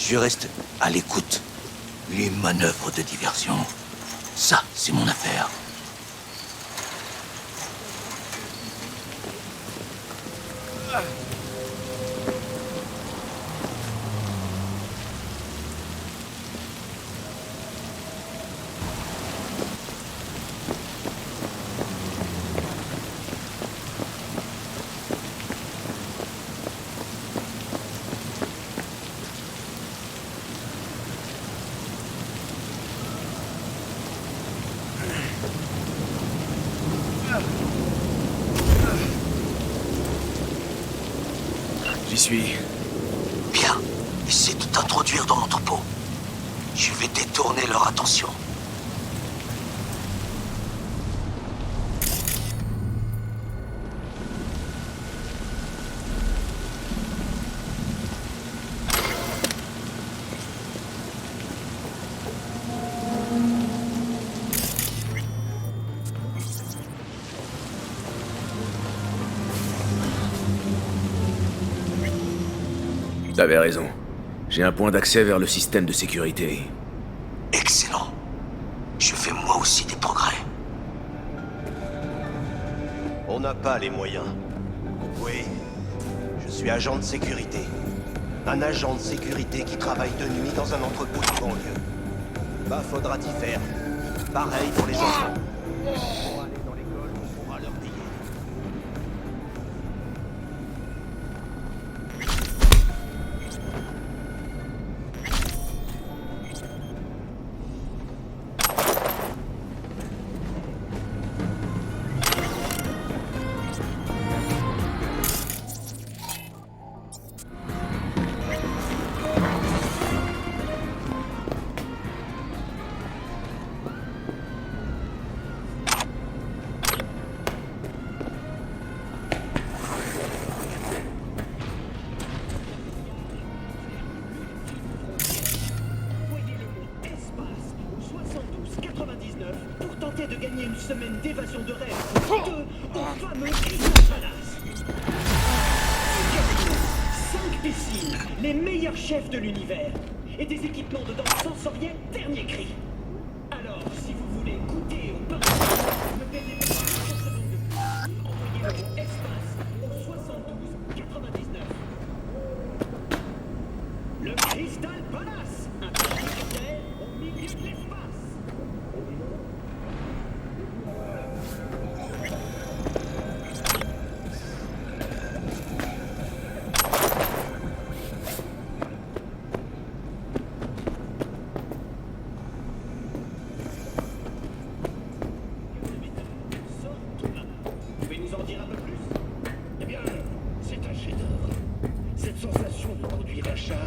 Je reste à l'écoute. Les manœuvres de diversion, ça, c'est mon affaire. J'y suis. Bien. Essaie de t'introduire dans l'entrepôt. Je vais détourner leur attention. T'avais raison. J'ai un point d'accès vers le système de sécurité. Excellent. Je fais moi aussi des progrès. On n'a pas les moyens. Oui, je suis agent de sécurité. Un agent de sécurité qui travaille de nuit dans un entrepôt de banlieue. Bah, faudra t'y faire. Pareil pour les enfants. Pour aller dans l'école, on pourra leur payer. De gagner une semaine d'évasion de rêve au fameux Crystal Palace. 5 piscines, les meilleurs chefs de l'univers et des équipements de danse sensorielle dernier cri. Alors, si vous voulez goûter au paradis, ne perdez pas 30 secondes de plus. Envoyez le mot espace au 72 99. Le Crystal Palace, un paradis sur Terre au milieu de l'espace. en dire un peu plus? Eh bien, c'est un chef-d'œuvre. Cette sensation de conduire un char,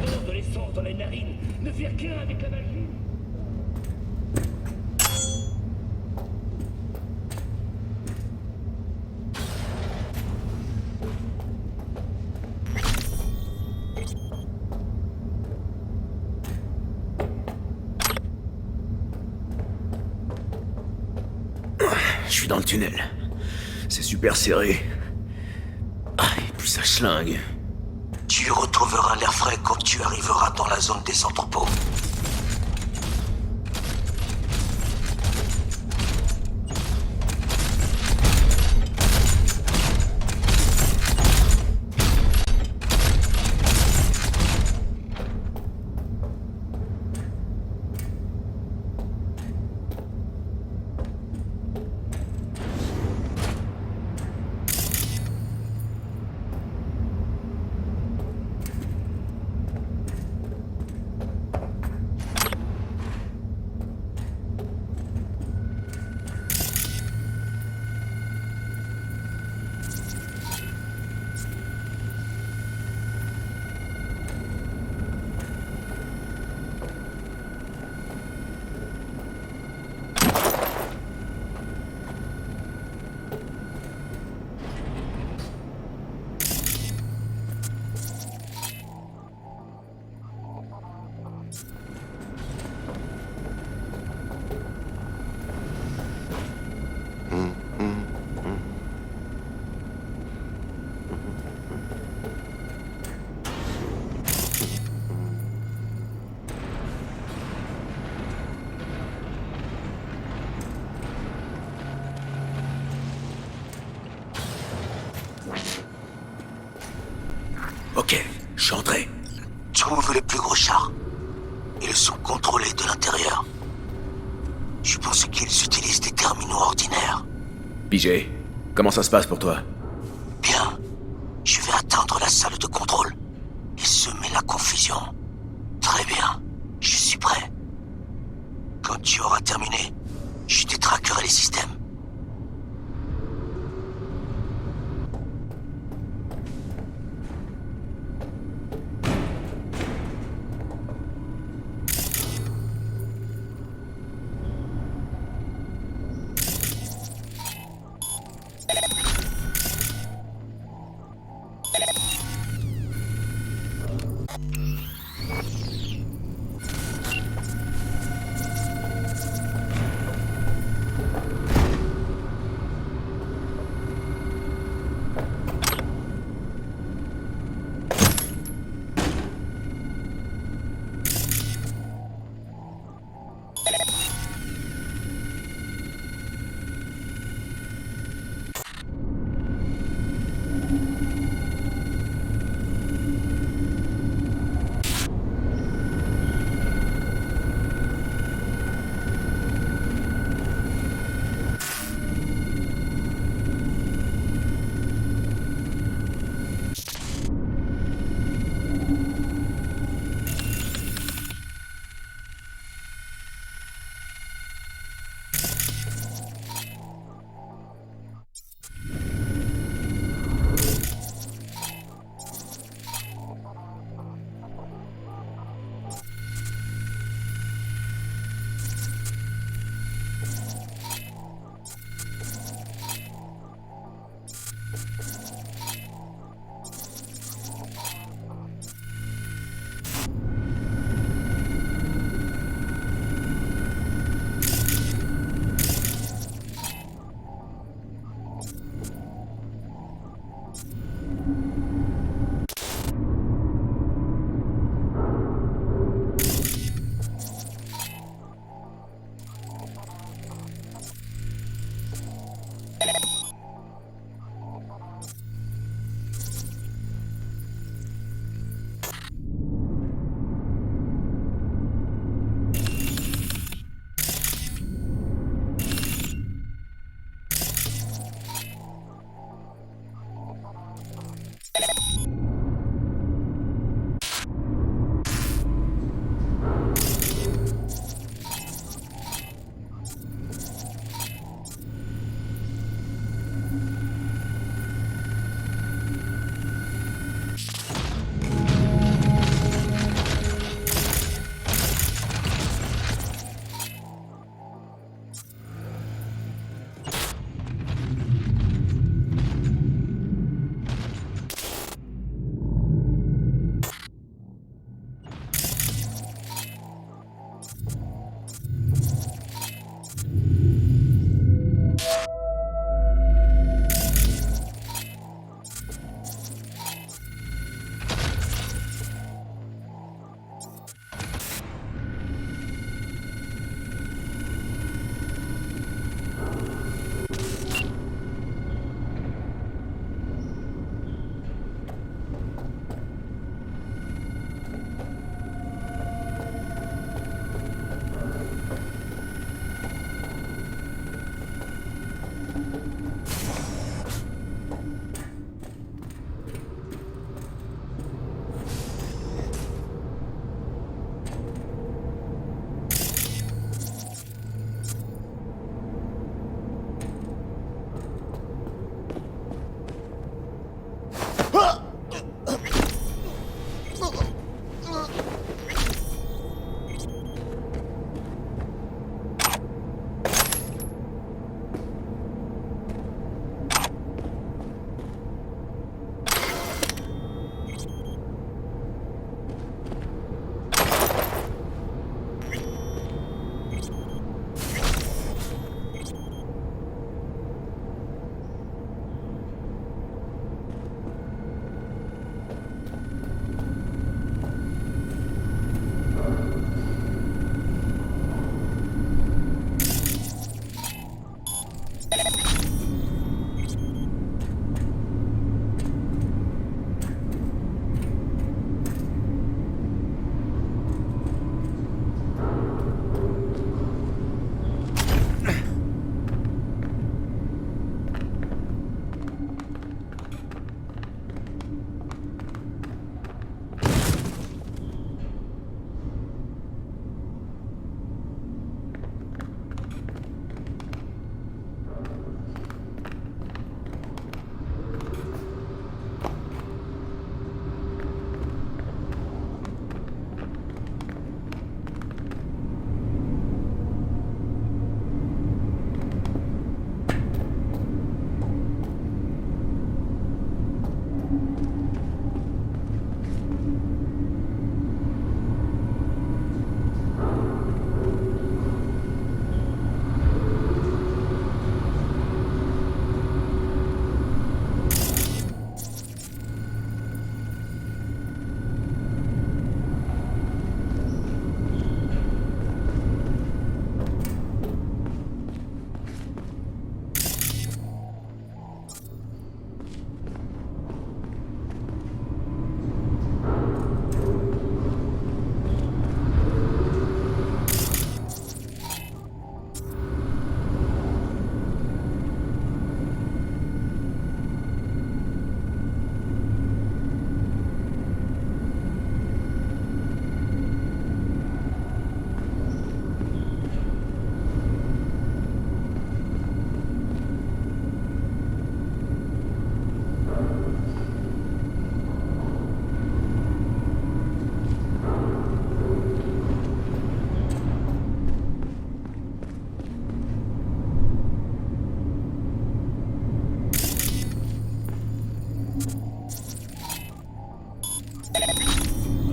l'odeur de l'essence dans les narines, ne fait qu'un avec la magie. Je suis dans le tunnel. C'est super serré. Ah, et puis ça schlingue. Tu retrouveras l'air frais quand tu arriveras dans la zone des entrepôts. Ok, je suis entré. Trouve les plus gros chars. Ils sont contrôlés de l'intérieur. Je pense qu'ils utilisent des terminaux ordinaires. PJ, comment ça se passe pour toi? Bien. Je vais atteindre la salle de contrôle et semer la confusion. Très bien. Je suis prêt. Quand tu auras terminé, je détraquerai les systèmes.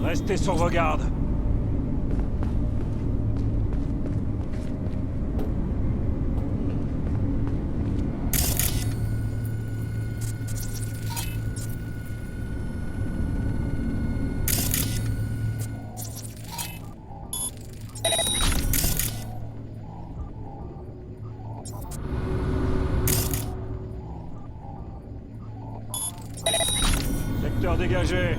Restez sur vos gardes. Secteur dégagé.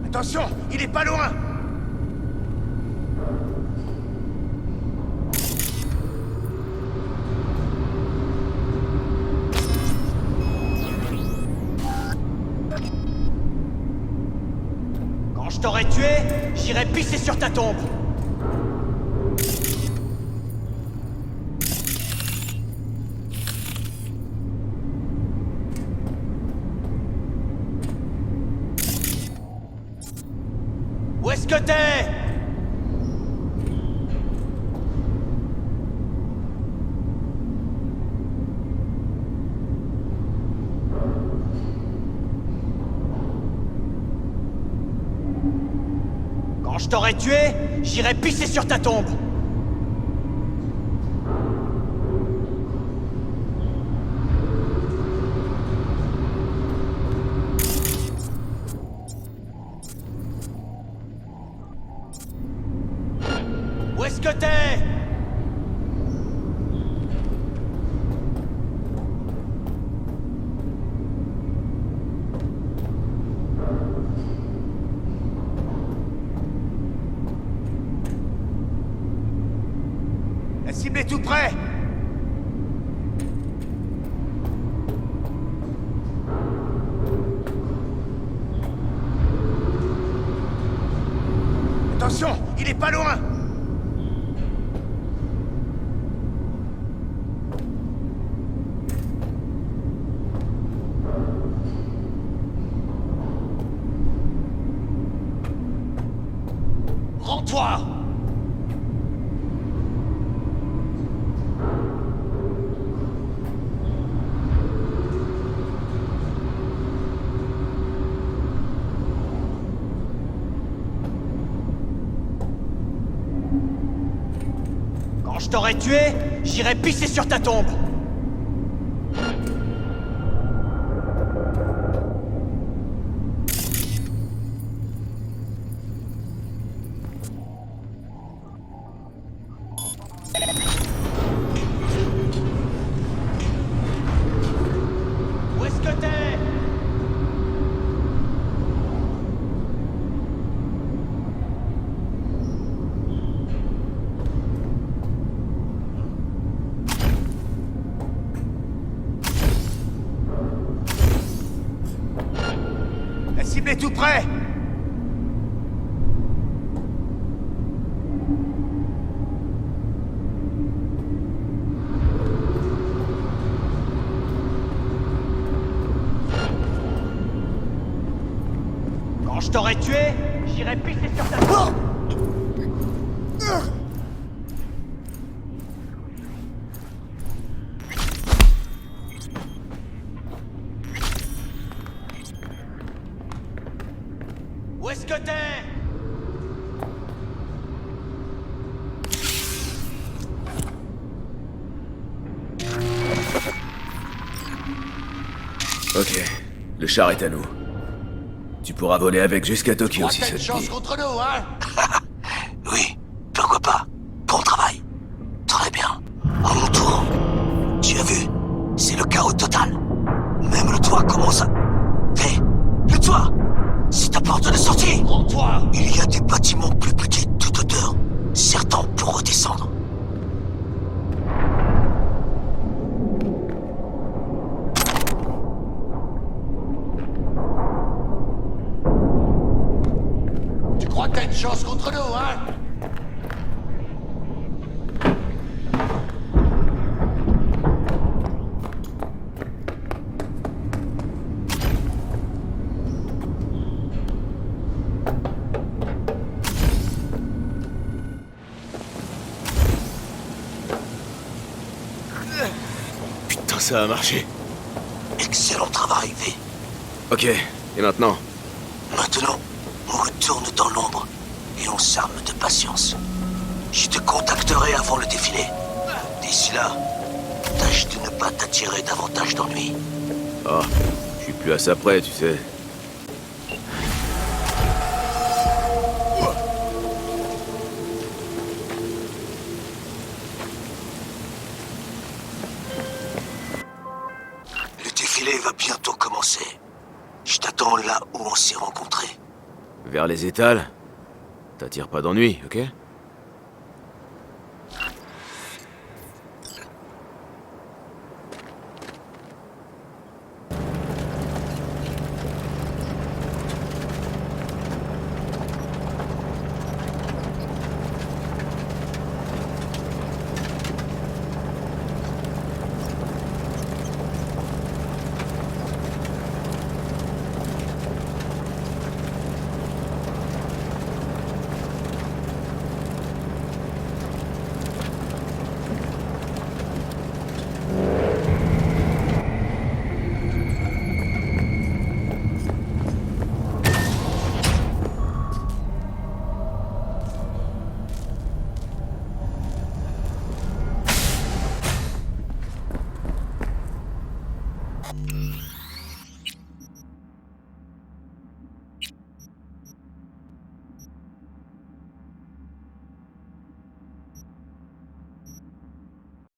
Attention, il est pas loin! Quand je t'aurai tué, j'irai pisser sur ta tombe! Où est-ce que t'es? Quand je t'aurai tué, j'irai pisser sur ta tombe. Où est-ce que t'es? La cible est tout près. Attention, il est pas loin. Rends-toi! Quand je t'aurai tué, j'irai pisser sur ta tombe. Où est-ce que t'es? La cible est tout près. Quand je t'aurai tué, j'irai pisser sur ta tombe. Où est-ce que t'es? Ok, le char est à nous. Tu pourras voler avec jusqu'à Tokyo si ça te dit. Contre nous, hein? Oui, pourquoi pas. Bon travail. Très bien. À mon tour. Tu as vu? C'est le chaos total. Même le toit commence à... Hé, le toit! C'est ta porte de sortie! Rends-toi! Il y a des bâtiments plus petits Serre-t'en pour redescendre. Tu crois que t'as une chance contre nous, hein? Putain, ça a marché. Excellent travail, V. Ok, et maintenant? Maintenant, on retourne dans l'ombre et on s'arme de patience. Je te contacterai avant le défilé. D'ici là, tâche de ne pas t'attirer davantage d'ennuis. Oh, je suis plus à ça près, tu sais. Le défilé va bientôt commencer. Je t'attends là où on s'est rencontrés. Vers les étals? T'attires pas d'ennui, ok?